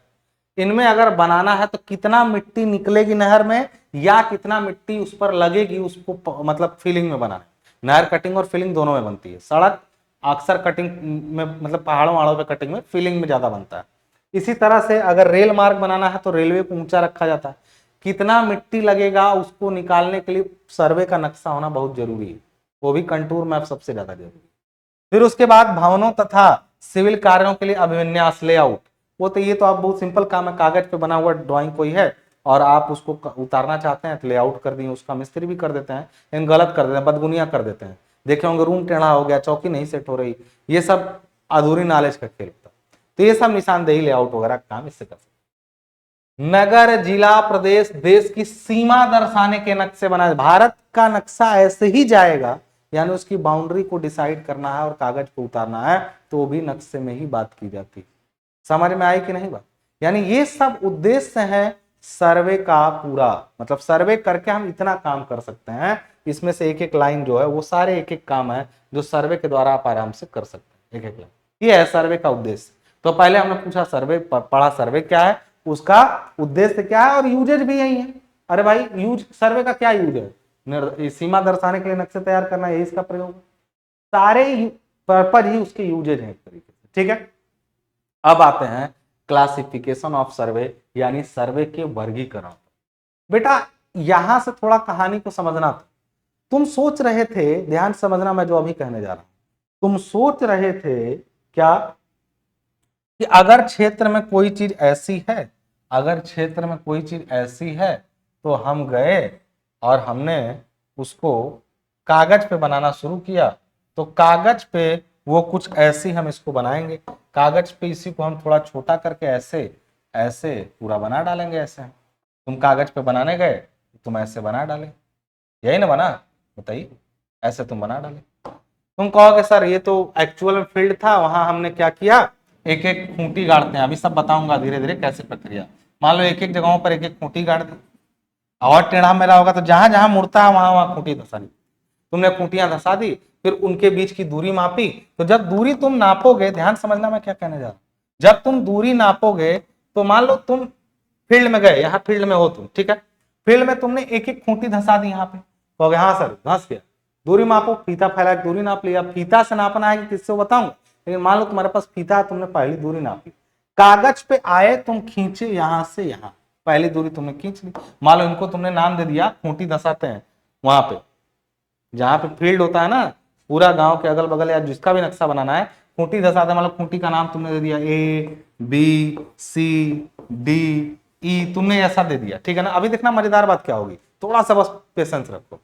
इनमें अगर बनाना है तो कितना मिट्टी निकलेगी नहर में या कितना मिट्टी उस पर लगेगी, उसको मतलब फिलिंग में बनाना है। नहर कटिंग और फिलिंग दोनों में बनती है। सड़क अक्सर कटिंग में, मतलब पहाड़ों वहाड़ों पे कटिंग में, फिलिंग में ज्यादा बनता है। इसी तरह से अगर रेल मार्ग बनाना है तो रेलवे को ऊंचा रखा जाता है। कितना मिट्टी लगेगा उसको निकालने के लिए सर्वे का नक्शा होना बहुत जरूरी है, वो भी कंटूर मैप सबसे ज्यादा जरूरी। फिर उसके बाद भवनों तथा सिविल कार्यों के लिए अभिविन्यास लेआउट, वो तो ये तो आप बहुत सिंपल काम है, कागज पे बना हुआ ड्राइंग कोई है और आप उसको उतारना चाहते हैं तो लेआउट कर दिए, उसका मिस्त्री भी कर देते हैं, लेकिन गलत कर देते हैं, बदगुनिया कर देते हैं। देखे होंगे रूम टेढ़ा हो गया, चौकी नहीं सेट हो रही, ये सब अधूरी नॉलेज का खेल होता है। तो ये सब निशानदेही लेआउट वगैरह का काम इससे कर सकते। नगर, जिला, प्रदेश, देश की सीमा दर्शाने के नक्शे बनाए। भारत का नक्शा ऐसे ही जाएगा, यानी उसकी बाउंड्री को डिसाइड करना है और कागज पे उतारना है तो वो भी नक्शे में ही बात की जाती है। समझ में आई कि नहीं बात? यानी ये सब उद्देश्य है सर्वे का पूरा, मतलब सर्वे करके हम इतना काम कर सकते हैं। इसमें से एक एक लाइन जो है वो सारे एक एक काम है जो सर्वे के द्वारा आप आराम से कर सकते हैं, एक एक लाइन। ये है सर्वे का उद्देश्य। तो पहले हमने पूछा सर्वे, पढ़ा सर्वे क्या है, उसका उद्देश्य क्या है और यूजेज भी यही है। अरे भाई यूज, सर्वे का क्या यूज है? सीमा दर्शाने के लिए नक्शे तैयार करना, यही इसका प्रयोग है। सारे पर्पज ही उसके यूजेज हैं एक तरीके से, ठीक है। अब आते हैं क्लासिफिकेशन ऑफ सर्वे, यानी सर्वे के वर्गीकरण। बेटा यहां से थोड़ा कहानी को समझना था। तुम सोच रहे थे, ध्यान समझना मैं जो अभी कहने जा रहा हूं, तुम सोच रहे थे क्या कि अगर क्षेत्र में कोई चीज ऐसी है अगर क्षेत्र में कोई चीज ऐसी है तो हम गए और हमने उसको कागज पे बनाना शुरू किया, तो कागज पे वो कुछ ऐसी हम इसको बनाएंगे, कागज पे इसी को हम थोड़ा छोटा करके ऐसे ऐसे पूरा बना डालेंगे। ऐसे तुम कागज पे बनाने गए, तुम ऐसे बना डाले, यही ना बना, बताइए, ऐसे तुम बना डाले। तुम कहोगे सर ये तो एक्चुअल में फील्ड था, वहां हमने क्या किया, एक एक खूंटी गाड़ते हैं, अभी सब बताऊंगा धीरे धीरे कैसे प्रक्रिया। मान लो एक एक जगहों पर एक एक खूंटी गाड़ दी, और टेढ़ा मेढ़ा होगा तो जहां जहां मुड़ता है वहां वहां खूंटी धसा दी। तुमने खूंटियां धसा दी, फिर उनके बीच की दूरी मापी। तो जब दूरी तुम नापोगे, ध्यान समझना मैं क्या कहने जा रहा हूं, जब तुम दूरी नापोगे तो मान लो तुम फील्ड में गए, यहाँ फील्ड में हो तुम, ठीक है, फील्ड में तुमने एक एक खूंटी धसा दी यहाँ पे, कहोगे हाँ सर धस गया, दूरी मापो, फीता फैला दूरी नाप लिया। फीता से नापना है कि किससे बताऊंगा, लेकिन मान लो तुम्हारे पास फीता है, तुमने पहली दूरी नापी, कागज पे आए तुम खींचे यहां से यहां, पहली दूरी तुमने खींच ली। मान लो इनको तुमने नाम दे दिया, खूंटी धसाते हैं वहां पे जहां पे फील्ड होता है ना, पूरा गांव के अगल बगल या जिसका भी नक्शा बनाना है, खूंटी धसाते हैं, मतलब खूंटी का नाम तुमने दे दिया A B C D E, तुमने ऐसा दे दिया, ठीक है ना। अभी देखना मजेदार बात क्या होगी, थोड़ा सा बस पेशेंस रखो।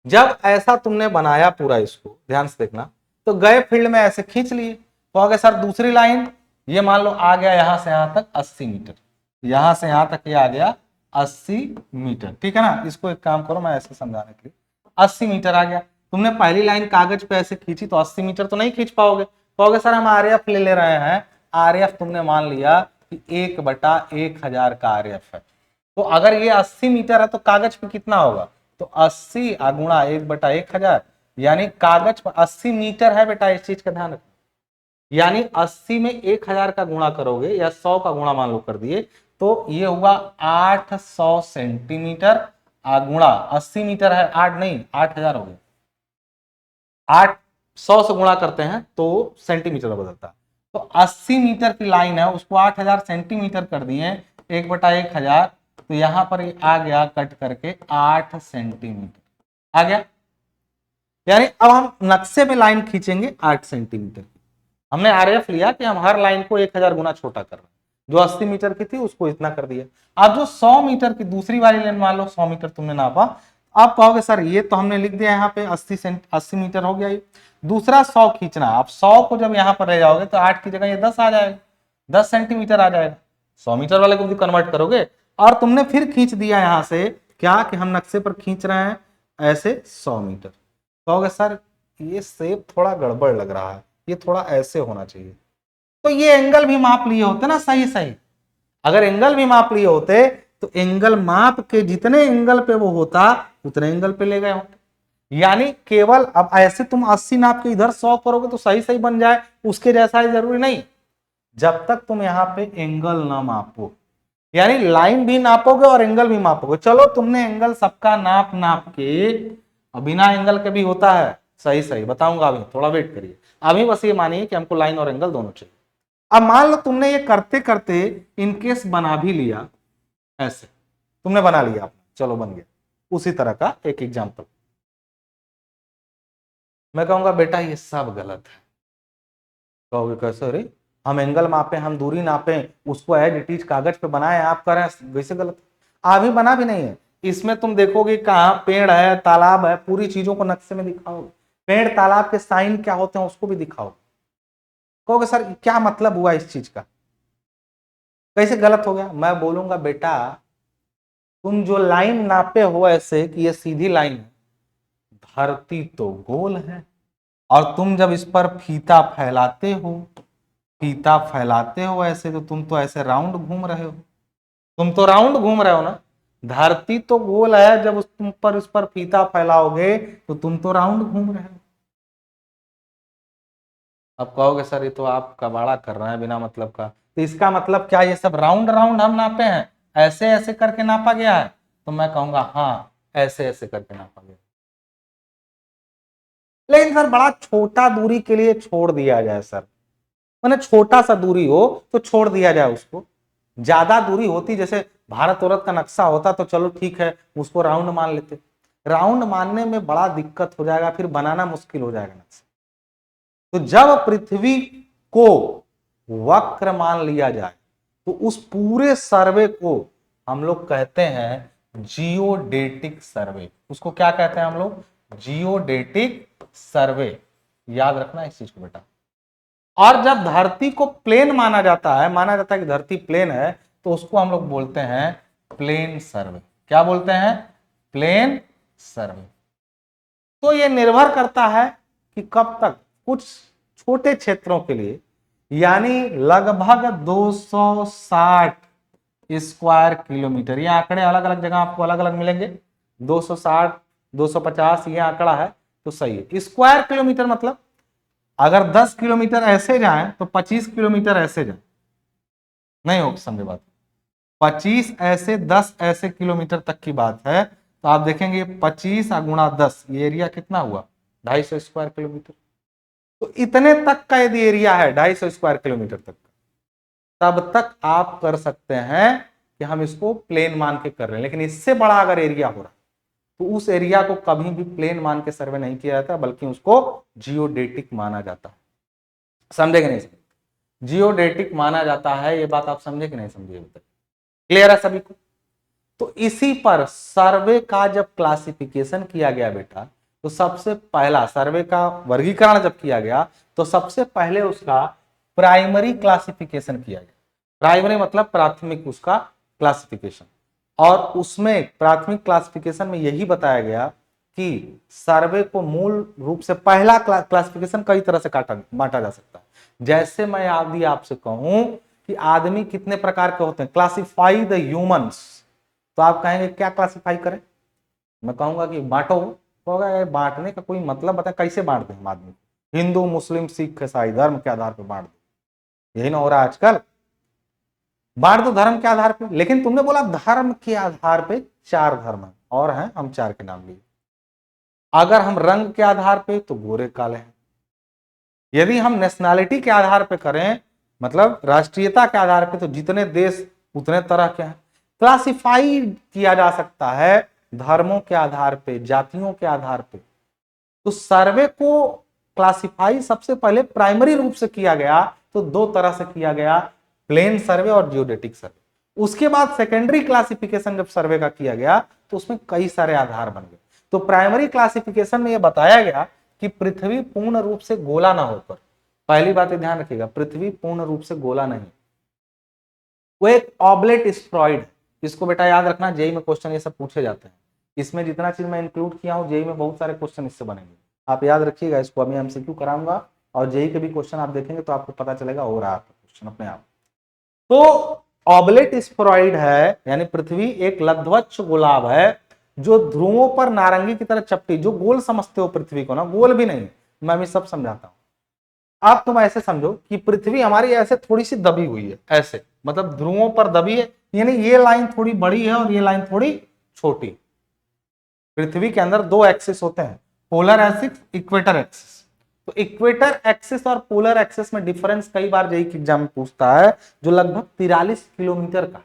जब ऐसा तुमने बनाया पूरा, इसको ध्यान से देखना, तो गए फील्ड में ऐसे खींच लिए, कहोगे सर दूसरी लाइन, ये मान लो आ गया यहां से यहां तक 80 मीटर, यहां से यहां तक ये आ गया 80 मीटर, ठीक है ना। इसको एक काम करो, मैं ऐसे समझाने के लिए, 80 मीटर आ गया, तुमने पहली लाइन कागज पे ऐसे खींची तो 80 मीटर तो नहीं खींच पाओगे, कहोगे सर हम आरएफ ले रहे हैं, आरएफ तुमने मान लिया कि 1/1000 का आरएफ है, तो अगर ये 80 मीटर है तो कागज पे कितना होगा, तो 80 गुणा 1/1000, यानी कागज पर 80 मीटर है बेटा, इस चीज का ध्यान रखो, यानी 80 में 1000 का गुणा करोगे या 100 का गुणा मान लो कर दिए, तो ये हुआ 800 सेंटीमीटर, गुणा 80 मीटर है, 8 नहीं 8000 हो गया, 800 से गुणा करते हैं तो सेंटीमीटर में बदलता है, तो 80 मीटर की लाइन है, उसको 8000 सेंटीमीटर कर दिए 1/1000, तो यहां पर आ गया कट करके 8 सेंटीमीटर आ गया। यानी अब हम नक्शे में लाइन खींचेंगे 8 सेंटीमीटर की, हमने आरएफ लिया कि हम हर लाइन को 1000 गुना छोटा कर रहे हैं, जो 80 मीटर की थी उसको इतना कर दिया। अब जो 100 मीटर की दूसरी वाली लाइन, मान लो 100 मीटर तुमने नापा, आप कहोगे सर ये तो हमने लिख दिया यहाँ पे 80 मीटर हो गया, ये दूसरा 100 खींचना, आप 100 को जब यहाँ पर रह जाओगे तो 8 की जगह ये 10 आ जाएगा, 10 सेंटीमीटर आ जाएगा, 100 मीटर वाले को भी कन्वर्ट करोगे, और तुमने फिर खींच दिया यहां से क्या कि हम नक्शे पर खींच रहे हैं ऐसे 100 मीटर, कहोगे सर ये शेप थोड़ा गड़बड़ लग रहा है, ये थोड़ा ऐसे होना चाहिए, तो ये एंगल भी माप लिए होते ना सही सही, अगर एंगल भी माप लिए होते तो एंगल माप के जितने एंगल पे वो होता उतने एंगल पे ले गए होते। यानी केवल अब ऐसे तुम 80 नाप के इधर 100 करोगे तो सही सही बन जाए, उसके जैसा ही जरूरी नहीं, जब तक तुम यहाँ पे एंगल ना मापो, यानी लाइन भी नापोगे और एंगल भी मापोगे। चलो तुमने एंगल सबका नाप नाप के, बिना एंगल के भी होता है सही सही, बताऊंगा अभी, थोड़ा वेट करिए, अभी बस ये मानिए कि हमको लाइन और एंगल दोनों चाहिए। अब मान लो तुमने ये करते करते इनकेस बना भी लिया, ऐसे तुमने बना लिया, चलो बन गया, उसी तरह का एक एग्जांपल, मैं कहूंगा बेटा ये सब गलत है, कहोगे कैसे, रे हम एंगल मापे, हम दूरी नापे, उसको एज इट इज कागज पे बनाए, आप कह रहे हैं वैसे गलत, अभी बना भी नहीं है, इसमें तुम देखोगे कहाँ पेड़ है तालाब है, पूरी चीजों को नक्शे में दिखाओ, पेड़ तालाब के साइन क्या होते हैं उसको भी दिखाओ, कहोगे सर क्या मतलब हुआ इस चीज का, कैसे गलत हो गया, मैं बोलूंगा बेटा तुम जो लाइन नापे हो ऐसे कि ये सीधी लाइन है, धरती तो गोल है, और तुम जब इस पर फीता फैलाते हो ऐसे, तो तुम तो ऐसे राउंड घूम रहे हो, तुम तो राउंड घूम रहे हो ना, धरती तो गोल है, जब उस पर फीता फैलाओगे तो तुम तो राउंड घूम रहे हो। अब कहोगे सर ये तो आप कबाड़ा कर रहे हैं बिना मतलब का, तो इसका मतलब क्या ये सब राउंड राउंड हम नापे हैं, ऐसे ऐसे करके नापा गया है, तो मैं कहूंगा हाँ ऐसे ऐसे करके नापा गया, लेकिन सर बड़ा छोटा दूरी के लिए छोड़ दिया जाए सर, मैंने छोटा सा दूरी हो तो छोड़ दिया जाए उसको, ज्यादा दूरी होती जैसे भारत औरत का नक्शा होता तो चलो ठीक है उसको राउंड मान लेते, राउंड मानने में बड़ा दिक्कत हो जाएगा, फिर बनाना मुश्किल हो जाएगा नक्शा। तो जब पृथ्वी को वक्र मान लिया जाए, तो उस पूरे सर्वे को हम लोग कहते हैं जियोडेटिक सर्वे। उसको क्या कहते हैं हम लोग? जियोडेटिक सर्वे। याद रखना इस चीज को बेटा। और जब धरती को प्लेन माना जाता है कि धरती प्लेन है, तो उसको हम लोग बोलते हैं प्लेन सर्वे। क्या बोलते हैं? प्लेन सर्वे। तो ये निर्भर करता है कि कब तक। कुछ छोटे क्षेत्रों के लिए, यानी लगभग 260 स्क्वायर किलोमीटर, ये आंकड़े अलग अलग जगह आपको अलग अलग मिलेंगे। 260, 250 ये आंकड़ा है तो सही है। स्क्वायर किलोमीटर मतलब अगर 10 किलोमीटर ऐसे जाएं तो 25 किलोमीटर ऐसे जाएं, नहीं होगा, समझे बात? 25 ऐसे 10 ऐसे किलोमीटर तक की बात है। तो आप देखेंगे 25 गुणा 10, ये एरिया कितना हुआ? 250 स्क्वायर किलोमीटर। तो इतने तक का यदि एरिया है 250 स्क्वायर किलोमीटर तक, तब तक आप कर सकते हैं कि हम इसको प्लेन मान के कर रहे हैं। लेकिन इससे बड़ा अगर एरिया हो रहा तो उस एरिया को कभी भी प्लेन मान के सर्वे नहीं किया जाता, बल्कि उसको जियोडेटिक माना जाता है। समझे कि नहीं समझे? जियोडेटिक माना जाता है, ये बात आप समझे कि नहीं समझे? क्लियर है सभी को? तो इसी पर सर्वे का जब क्लासिफिकेशन किया गया बेटा, तो सबसे पहला सर्वे का वर्गीकरण जब किया गया तो सबसे पहले उसका प्राइमरी क्लासिफिकेशन किया गया। प्राइमरी मतलब प्राथमिक उसका क्लासिफिकेशन। और उसमें प्राथमिक क्लासिफिकेशन में यही बताया गया कि सर्वे को मूल रूप से पहला क्लासिफिकेशन कई तरह से बांटा जा सकता है। जैसे मैं आदि आपसे कहूं कि आदमी कितने प्रकार के होते हैं, क्लासिफाई द ह्यूमंस, तो आप कहेंगे क्या क्लासिफाई करें? मैं कहूंगा कि बांटो। होगा बांटने का कोई मतलब बता, कैसे बांट दें हम आदमी? हिंदू, मुस्लिम, सिख, ईसाई, धर्म के आधार पर बांट दो, यही ना हो रहा है आजकल। बांट दो धर्म के आधार पे। लेकिन तुमने बोला धर्म के आधार पे 4 धर्म है और हैं, हम 4 के नाम लिए। अगर हम रंग के आधार पे तो गोरे काले हैं। यदि हम नेशनैलिटी के आधार पे करें, मतलब राष्ट्रीयता के आधार पे, तो जितने देश उतने तरह के हैं। क्लासिफाई किया जा सकता है धर्मों के आधार पे, जातियों के आधार पे। तो सर्वे को क्लासिफाई सबसे पहले प्राइमरी रूप से किया गया तो 2 तरह से किया गया, प्लेन सर्वे और जियोडेटिक सर्वे। उसके बाद सेकेंडरी क्लासिफिकेशन जब सर्वे का किया गया तो उसमें कई सारे आधार बन गए। तो प्राइमरी क्लासिफिकेशन में यह बताया गया कि पृथ्वी पूर्ण रूप से गोला ना होकर, पहली बात ध्यान रखिएगा, पृथ्वी पूर्ण रूप से गोला नहीं, वो एक ऑबलेट स्फेरॉइड है। इसको बेटा याद रखना, जेई में क्वेश्चन ये सब पूछे जाते हैं। इसमें जितना चीज मैं इंक्लूड किया हूं, जेई में बहुत सारे क्वेश्चन इससे बनेंगे, आप याद रखिएगा। इसको अभी एमसीक्यू कराऊंगा और जेई के भी क्वेश्चन आप देखेंगे तो आपको पता चलेगा हो रहा है क्वेश्चन अपने आप। तो ऑबलेट स्फेरॉइड है, यानी पृथ्वी एक लध्वच्छ गोलाभ है जो ध्रुवों पर नारंगी की तरह चपटी, जो गोल समझते हो पृथ्वी को ना, गोल भी नहीं, मैं भी सब समझाता हूं। आप तुम ऐसे समझो कि पृथ्वी हमारी ऐसे थोड़ी सी दबी हुई है, ऐसे मतलब ध्रुवों पर दबी है, यानी ये लाइन थोड़ी बड़ी है और ये लाइन थोड़ी छोटी। पृथ्वी के अंदर 2 एक्सिस होते हैं, पोलर एक्सिस, इक्वेटर एक्सिस। तो इक्वेटर एक्सिस और पोलर एक्सिस में डिफरेंस कई बार जेईई के एग्जाम में पूछता है, जो लगभग 43 किलोमीटर का,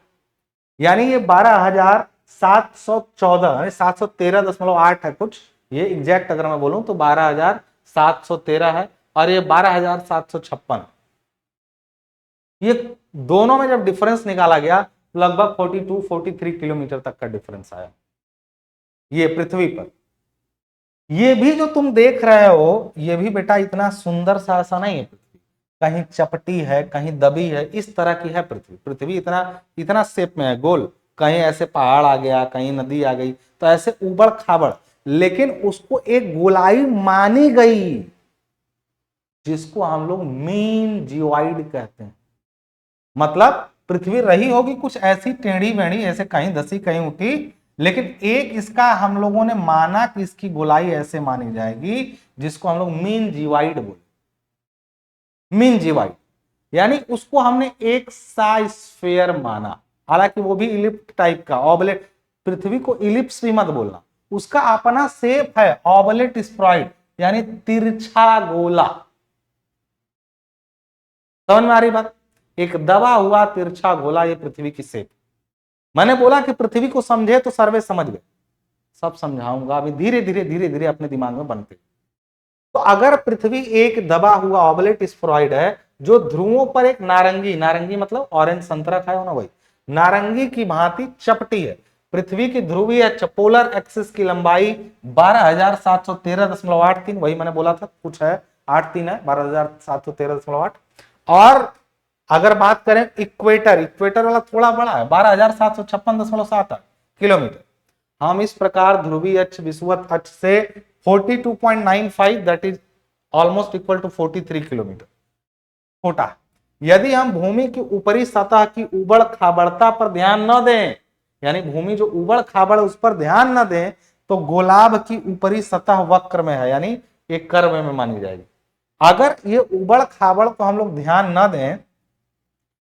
यानी ये 12,714 713.8 है कुछ, ये एग्जैक्ट अगर मैं बोलूं तो 12,713 है, और ये 12,756। ये दोनों में जब डिफरेंस निकाला गया लगभग 42-43 किलोमीटर तक का डिफरेंस आया ये पृथ्वी पर। ये भी जो तुम देख रहे हो, ये भी बेटा इतना सुंदर सा ऐसा नहीं है पृथ्वी, कहीं चपटी है, कहीं दबी है, इस तरह की है पृथ्वी। पृथ्वी इतना इतना शेप में है, गोल, कहीं ऐसे पहाड़ आ गया, कहीं नदी आ गई, तो ऐसे उबड़ खाबड़, लेकिन उसको एक गोलाई मानी गई, जिसको हम लोग मीन जियोइड कहते हैं। मतलब पृथ्वी रही होगी कुछ ऐसी टेढ़ी मेढ़ी, ऐसे कहीं धसी कहीं उठी, लेकिन एक इसका हम लोगों ने माना कि इसकी गोलाई ऐसे मानी जाएगी, जिसको हम लोग मीन जीवाइड बोले। मीन जीवाइड यानी उसको हमने एक सा स्फेयर माना, हालांकि वो भी इलिप्स टाइप का, ऑबलेट। पृथ्वी को इलिप्स भी मत बोलना, उसका अपना शेप है ऑबलेट स्फेरॉइड, यानी तिरछा गोला। समझ में आ रही बात? एक दबा हुआ तिरछा गोला, ये पृथ्वी की शेप। मैंने बोला कि पृथ्वी को समझे तो सर्वे समझ गए, सब समझाऊंगा अभी, धीरे धीरे धीरे धीरे अपने दिमाग में बनते। तो अगर पृथ्वी एक दबा हुआ ऑबलेट स्फेरॉइड है जो ध्रुवों पर एक नारंगी, नारंगी मतलब ऑरेंज संतरा खाए हो ना वही, नारंगी की भांति चपटी है। पृथ्वी की ध्रुवीय पोलर एक्सिस की लंबाई 12,713.83, वही मैंने बोला था, कुछ है 83 है, 12,713.8। और अगर बात करें इक्वेटर, इक्वेटर वाला थोड़ा बड़ा है, 12,756.78 किलोमीटर। हम इस प्रकार ध्रुवीय अक्ष विषुवत अक्ष से 42.95 that is almost equal to 43 kilometre छोटा। यदि हम भूमि की ऊपरी सतह की उबड़ खाबड़ता पर ध्यान न दें, यानी भूमि जो उबड़ खाबड़ उस पर ध्यान न दें, तो गोलाभ की ऊपरी सतह वक्र में है, यानी एक कर्व में मानी जाएगी। अगर ये उबड़ खाबड़ को हम लोग ध्यान न दें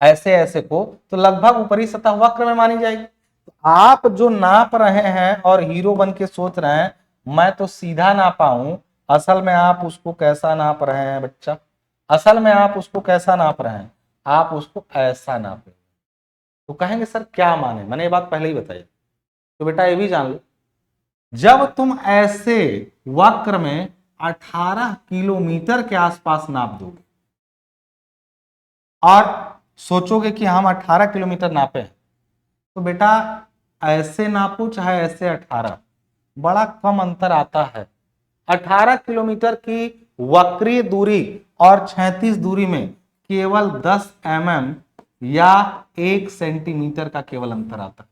ऐसे ऐसे को, तो लगभग ऊपरी सतह वक्र में मानी जाएगी। तो आप जो नाप रहे हैं और हीरो बन के सोच रहे हैं मैं तो सीधा नापा हूं, असल में आप उसको कैसा नाप रहे हैं बच्चा? असल में आप उसको कैसा नाप रहे हैं? आप उसको ऐसा नापे। तो कहेंगे सर क्या माने, मैंने ये बात पहले ही बताई। तो बेटा ये भी जान लो, जब तुम ऐसे वक्र में 18 किलोमीटर के आसपास नाप दोगे और सोचोगे कि हम 18 किलोमीटर नापे हैं, तो बेटा ऐसे नापो चाहे ऐसे 18, बड़ा कम अंतर आता है। 18 किलोमीटर की वक्रीय दूरी और 36 दूरी में केवल 10 mm या 1 सेंटीमीटर का केवल अंतर आता है।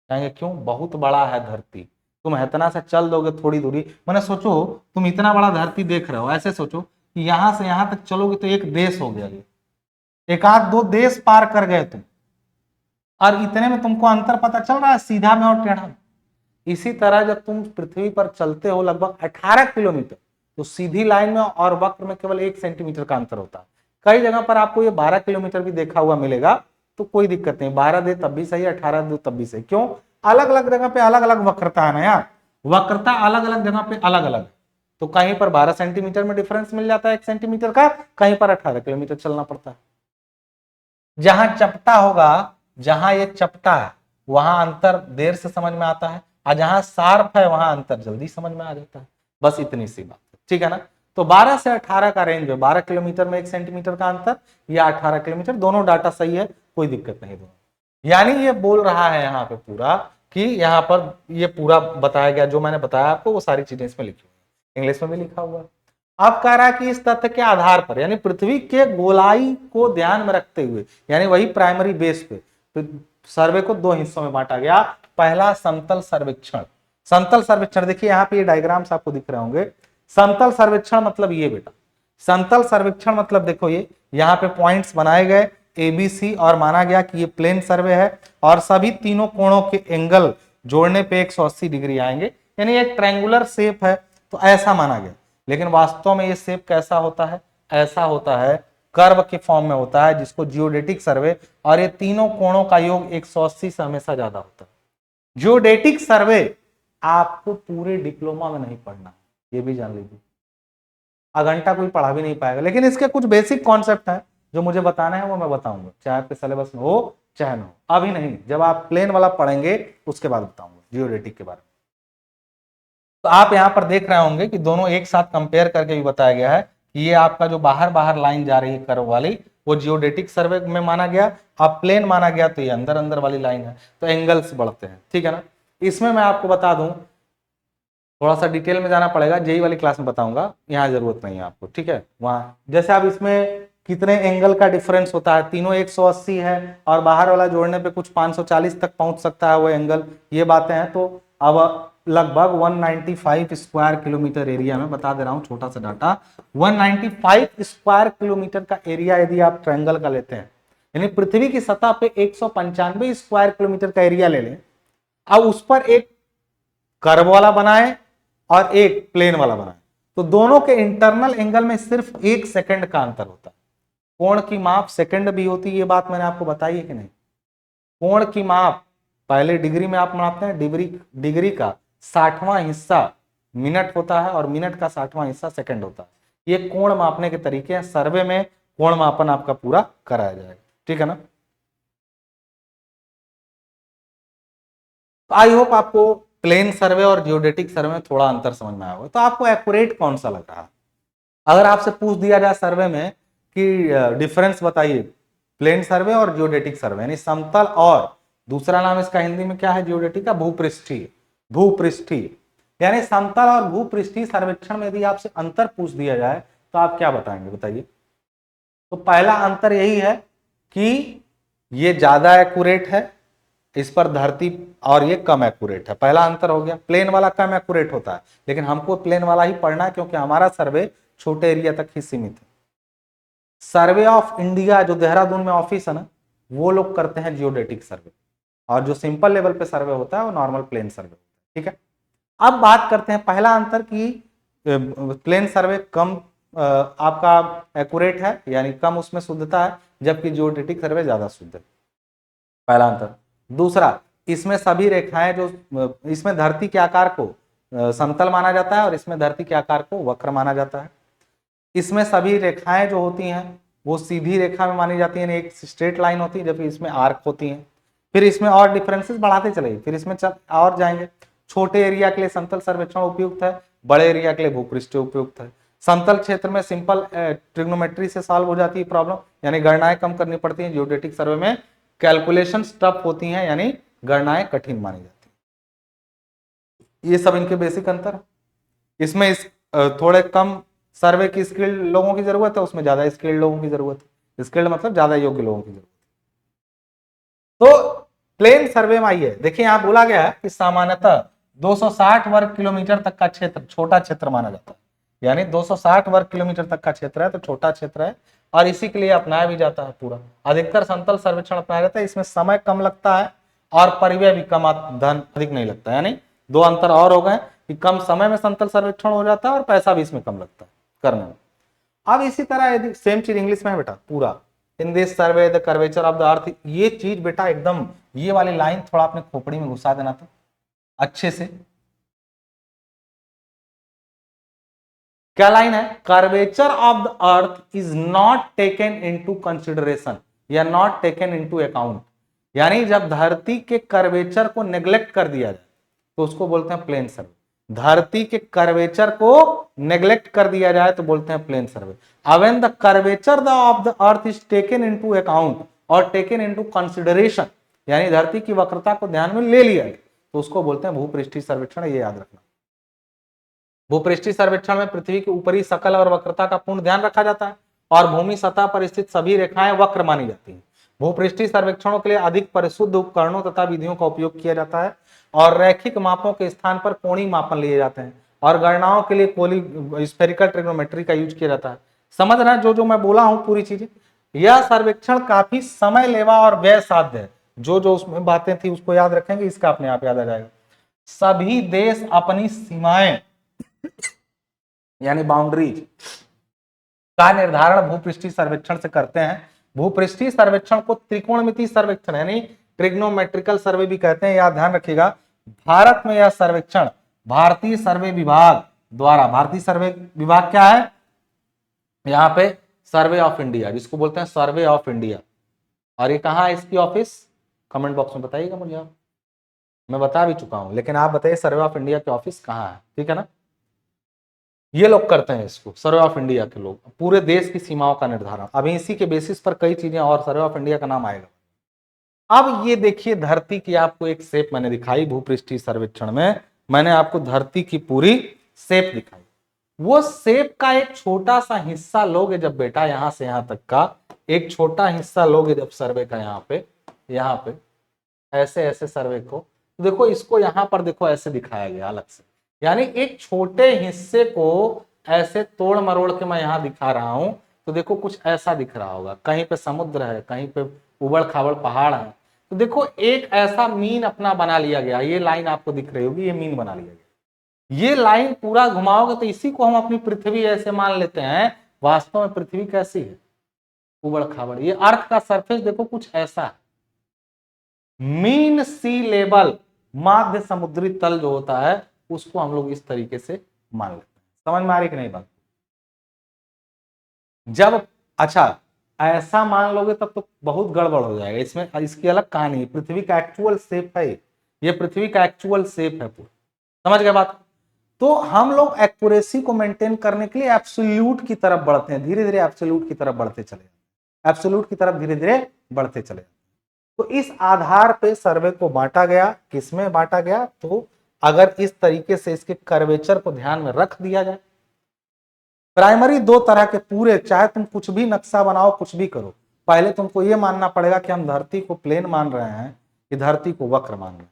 कहेंगे क्यों? बहुत बड़ा है धरती, तुम इतना से चल दोगे थोड़ी दूरी, मैंने सोचो तुम इतना बड़ा धरती देख रहे हो, ऐसे सोचो कि यहां से यहां तक चलोगे तो एक देश हो गया, एक आध दो देश पार कर गए तुम, और इतने में तुमको अंतर पता चल रहा है सीधा में और टेढ़ा में। इसी तरह जब तुम पृथ्वी पर चलते हो लगभग 18 किलोमीटर, तो सीधी लाइन में और वक्र में केवल 1 सेंटीमीटर का अंतर होता है। कई जगह पर आपको ये 12 किलोमीटर भी देखा हुआ मिलेगा, तो कोई दिक्कत नहीं, 12 दे तब भी सही, 18 दे तब भी सही। क्यों? अलग अलग जगह पे अलग अलग वक्रता है ना यार, वक्रता अलग अलग जगह पे अलग अलग है। तो कहीं पर 12 सेंटीमीटर में डिफरेंस मिल जाता है 1 सेंटीमीटर का, कहीं पर 18 किलोमीटर चलना पड़ता है। जहां चपटा होगा, जहां ये चपटा है वहां अंतर देर से समझ में आता है, और जहां शार्प है वहां अंतर जल्दी समझ में आ जाता है। बस इतनी सी बात है, ठीक है ना? तो 12 से 18 का रेंज है, 12 किलोमीटर में 1 सेंटीमीटर का अंतर या 18 किलोमीटर, दोनों डाटा सही है, कोई दिक्कत नहीं दोनों। यानी ये बोल रहा है यहाँ पे पूरा कि यहाँ पर ये पूरा बताया गया, जो मैंने बताया आपको वो सारी चीजें इसमें लिखी हुई, इंग्लिश में भी लिखा हुआ है। अब कह रहा है कि इस तथ्य के आधार पर, यानी पृथ्वी के गोलाई को ध्यान में रखते हुए, यानी वही प्राइमरी बेस पे, तो सर्वे को दो हिस्सों में बांटा गया। पहला समतल सर्वेक्षण। समतल सर्वेक्षण देखिए यहाँ पे ये डायग्राम्स आपको दिख रहे होंगे। समतल सर्वेक्षण मतलब ये बेटा, समतल सर्वेक्षण मतलब देखो ये यहाँ पे पॉइंट्स बनाए गए ABC, और माना गया कि ये प्लेन सर्वे है और सभी तीनों कोणों के एंगल जोड़ने पे 180 डिग्री आएंगे, यानी एक ट्रायंगुलर शेप है, तो ऐसा माना गया। लेकिन वास्तव में ये शेप कैसा होता है? ऐसा होता है, कर्व के फॉर्म में होता है, जिसको जियोडेटिक सर्वे, और ये तीनों कोणों का योग 180 से हमेशा ज्यादा होता है। जियोडेटिक सर्वे आपको पूरे डिप्लोमा में नहीं पढ़ना, ये भी जान लीजिए, अघंटा कोई पढ़ा भी नहीं पाएगा, लेकिन इसके कुछ बेसिक कॉन्सेप्ट हैं जो मुझे बताना है वो मैं बताऊंगा, चाहे आपके सिलेबस में हो चाहे ना हो, अभी नहीं, जब आप प्लेन वाला पढ़ेंगे उसके बाद बताऊंगा जियोडेटिक के बारे में। तो आप यहां पर देख रहे होंगे कि दोनों एक साथ कंपेयर करके भी बताया गया है कि ये आपका जो बाहर बाहर लाइन जा रही है कर्व वाली, वो जियोडेटिक सर्वे में माना गया, अब प्लेन माना गया तो ये अंदर अंदर वाली लाइन है, तो एंगल्स बढ़ते हैं, ठीक है ना? इसमें मैं आपको बता दूं, थोड़ा सा डिटेल में जाना पड़ेगा, जेई वाली क्लास में बताऊंगा, यहाँ जरूरत नहीं है आपको, ठीक है? वहां जैसे अब इसमें कितने एंगल का डिफरेंस होता है, तीनों 180 है और बाहर वाला जोड़ने पे कुछ 540 तक पहुंच सकता है वो एंगल, ये बातें हैं। तो अब लगभग 195 स्क्वायर किलोमीटर एरिया में बता दे रहा हूं, छोटा सा डाटा, 195 स्क्वायर किलोमीटर का एरिया यदि आप ट्रायंगल का लेते हैं, यानी पृथ्वी की सतह पे 195 स्क्वायर किलोमीटर का एरिया ले लें, अब उस पर एक कर्व वाला बनाए और एक प्लेन वाला बनाए, तो दोनों के इंटरनल एंगल में सिर्फ 1 सेकंड का अंतर होता है। कोण की माप सेकंड भी होती है, ये बात मैंने आपको बताई है कि नहीं? कोण की माप पहले डिग्री में आप मापते हैं, डिग्री का 60वां हिस्सा मिनट होता है और मिनट का 60वां हिस्सा सेकंड होता है। ये कोण मापने के तरीके हैं, सर्वे में कोण मापन आपका पूरा कराया जाएगा, ठीक है ना? तो आई होप आपको प्लेन सर्वे और जियोडेटिक सर्वे में थोड़ा अंतर समझ में आया होगा। तो आपको एक्यूरेट कौन सा लग रहा है? अगर आपसे पूछ दिया जाए सर्वे में कि डिफरेंस बताइए प्लेन सर्वे और जियोडेटिक सर्वे, यानी समतल और दूसरा नाम इसका हिंदी में क्या है जियोडेटिक का, भूपृष्ठीय। भूपृष्ठीय यानी समतल और भूपृष्ठीय सर्वेक्षण में यदि आपसे अंतर पूछ दिया जाए तो आप क्या बताएंगे, बताइए। तो पहला अंतर यही है कि ये ज्यादा एक्यूरेट है इस पर धरती और ये कम एक्यूरेट है, पहला अंतर हो गया। प्लेन वाला कम एक्यूरेट होता है, लेकिन हमको प्लेन वाला ही पढ़ना है क्योंकि हमारा सर्वे छोटे एरिया तक ही सीमित है। सर्वे ऑफ इंडिया जो देहरादून में ऑफिस है ना, वो लोग करते हैं जियोडेटिक सर्वे, और जो सिंपल लेवल पे सर्वे होता है वो नॉर्मल प्लेन सर्वे होता है। ठीक है, अब बात करते हैं पहला अंतर कि प्लेन सर्वे कम आपका एक्यूरेट है, यानी कम उसमें शुद्धता है, जबकि जियोडेटिक सर्वे ज्यादा शुद्ध है, पहला अंतर। दूसरा, इसमें सभी रेखाएं जो इसमें धरती के आकार को समतल माना जाता है और इसमें धरती के आकार को वक्र माना जाता है। इसमें सभी रेखाएं जो होती हैं वो सीधी रेखा में मानी जाती है, एक स्ट्रेट लाइन होती है, जबकि इसमें आर्क होती हैं। फिर इसमें और डिफरेंसेस बढ़ाते चलेंगे, फिर इसमें और जाएंगे। छोटे एरिया के लिए समतल सर्वेक्षण उपयुक्त है, बड़े एरिया के लिए भूपृष्ठीय उपयुक्त है। समतल क्षेत्र में सिंपल ट्रिग्नोमेट्री से सॉल्व हो जाती है प्रॉब्लम, यानी गणनाएं कम करनी पड़ती हैं। जियोडेटिक सर्वे में कैलकुलेशन टफ होती हैं, यानी गणनाएं कठिन मानी जाती हैं। ये सब इनके बेसिक अंतर। इसमें थोड़े कम सर्वे की स्किल्ड लोगों की जरूरत है, उसमें ज्यादा स्किल्ड लोगों की जरूरत है। स्किल्ड मतलब ज्यादा योग्य लोगों की जरूरत है। तो प्लेन सर्वे में आइए, देखिए यहां बोला गया है कि सामान्यतः 260 वर्ग किलोमीटर तक का क्षेत्र छोटा क्षेत्र माना जाता है, यानी 260 वर्ग किलोमीटर तक का क्षेत्र है तो छोटा क्षेत्र है, और इसी के लिए अपनाया भी जाता है पूरा। अधिकतर समतल सर्वेक्षण अपनाया जाता है, इसमें समय कम लगता है और परिव्यय भी कम, धन अधिक नहीं लगता, यानी दो अंतर और हो गए कि कम समय में समतल सर्वेक्षण हो जाता है और पैसा भी इसमें कम लगता है करने में। अब इसी तरह यदि सेम चीज इंग्लिश में है बेटा पूरा, in this survey the curvature of the अर्थ, ये चीज बेटा एकदम ये वाली लाइन थोड़ा अपने खोपड़ी में घुसा देना था अच्छे से। क्या लाइन है, curvature of the earth is not taken into consideration या नॉट टेकन इनटू अकाउंट, यानी जब धरती के कर्वेचर को नेग्लेक्ट कर दिया जाए तो उसको बोलते हैं प्लेन सर्वे। धरती के कर्वेचर को नेग्लेक्ट कर दिया जाए तो बोलते हैं plane survey. When the curvature of the earth is taken into account और टेकन इनटू कंसिडरेशन, यानी धरती की वक्रता को ध्यान में ले लिया तो उसको बोलते हैं भूपृष्ठीय सर्वेक्षण, ये याद रखना। भूपृष्ठीय सर्वेक्षण में पृथ्वी की ऊपरी सकल और वक्रता का पूर्ण ध्यान रखा जाता है और भूमि सतह पर स्थित सभी रेखाएं वक्र मानी जाती हैं। भूपृष्ठीय सर्वेक्षणों के लिए अधिक परिशुद्ध उपकरणों तथा विधियों का उपयोग किया जाता है और रैखिक मापों के स्थान पर कोणीय मापन लिए जाते हैं और गणनाओं के लिए स्फेरिकल ट्रिग्नोमेट्री का यूज किया जाता है। समझ रहे हैं जो जो मैं बोला हूं पूरी चीजें। यह सर्वेक्षण काफी समय लेवा और व्यय साध्य है, जो जो उसमें बातें थी उसको याद रखेंगे, इसका अपने आप याद आ जाएगा। सभी देश अपनी सीमाएं यानी बाउंड्रीज का निर्धारण भूपृष्ठीय सर्वेक्षण से करते हैं। भूपृष्ठीय सर्वेक्षण को त्रिकोणमितीय सर्वेक्षण यानी ट्रिग्नोमेट्रिकल सर्वे भी कहते हैं, याद ध्यान रखिएगा। भारत में यह सर्वेक्षण भारतीय सर्वे विभाग द्वारा, भारतीय सर्वे विभाग क्या है यहाँ पे, सर्वे ऑफ इंडिया, जिसको बोलते हैं सर्वे ऑफ इंडिया। और ये कहाँ है इसकी ऑफिस, कमेंट बॉक्स में बताइएगा मुझे, आप मैं बता भी चुका हूं, लेकिन आप बताइए सर्वे ऑफ इंडिया की ऑफिस कहाँ है, ठीक है ना। ये लोग करते हैं इसको, सर्वे ऑफ इंडिया के लोग, पूरे देश की सीमाओं का निर्धारण। अभी इसी के बेसिस पर कई चीजें और सर्वे ऑफ इंडिया का नाम आएगा। अब ये देखिए धरती की आपको एक शेप मैंने दिखाई, भूपृष्ठीय सर्वेक्षण में मैंने आपको धरती की पूरी शेप दिखाई। वो शेप का एक छोटा सा हिस्सा लोगे जब बेटा, यहां से यहां तक का एक छोटा हिस्सा लोगे जब सर्वे का, यहाँ पे ऐसे ऐसे सर्वे को, तो देखो इसको यहां पर देखो ऐसे दिखाया गया अलग से, यानी एक छोटे हिस्से को ऐसे तोड़ मरोड़ के मैं यहां दिखा रहा हूं, तो देखो कुछ ऐसा दिख रहा होगा, कहीं पे समुद्र है, कहीं पे उबड़ खाबड़ पहाड़ है, तो देखो एक ऐसा मीन अपना बना लिया गया। ये लाइन आपको दिख रही होगी, ये मीन बना लिया गया। ये लाइन पूरा घुमाओगे तो इसी को हम अपनी पृथ्वी ऐसे मान लेते हैं। वास्तव में पृथ्वी कैसी है, उबड़ खाबड़। ये अर्थ का सरफेस देखो कुछ ऐसा है, मीन सी लेवल, माध्य समुद्री तल जो होता है उसको हम लोग इस तरीके से मान लेते हैं। समझ में आ रही कि नहीं बात। जब अच्छा ऐसा मान लोगे तब तो बहुत गड़बड़ हो जाएगा, इसमें इसकी अलग कहानी है। पृथ्वी का एक्चुअल शेप है ये पृथ्वी का एक्चुअल शेप है पूरा, समझ गए बात। तो हम लोग एक्यूरेसी को मेंटेन करने के लिए एब्सोल्यूट की तरफ बढ़ते हैं, धीरे धीरे एब्सोल्यूट की तरफ बढ़ते चले जाते हैं, एब्सोल्यूट की तरफ धीरे धीरे बढ़ते चले जाते हैं। तो इस आधार पे सर्वे को बांटा गया, किसमें बांटा गया, तो अगर इस तरीके से इसके कर्वेचर को ध्यान में रख दिया जाए, प्राइमरी दो तरह के पूरे, चाहे तुम कुछ भी नक्शा बनाओ, कुछ भी करो, पहले तुमको ये मानना पड़ेगा कि हम धरती को प्लेन मान रहे हैं कि धरती को वक्र मान रहे हैं।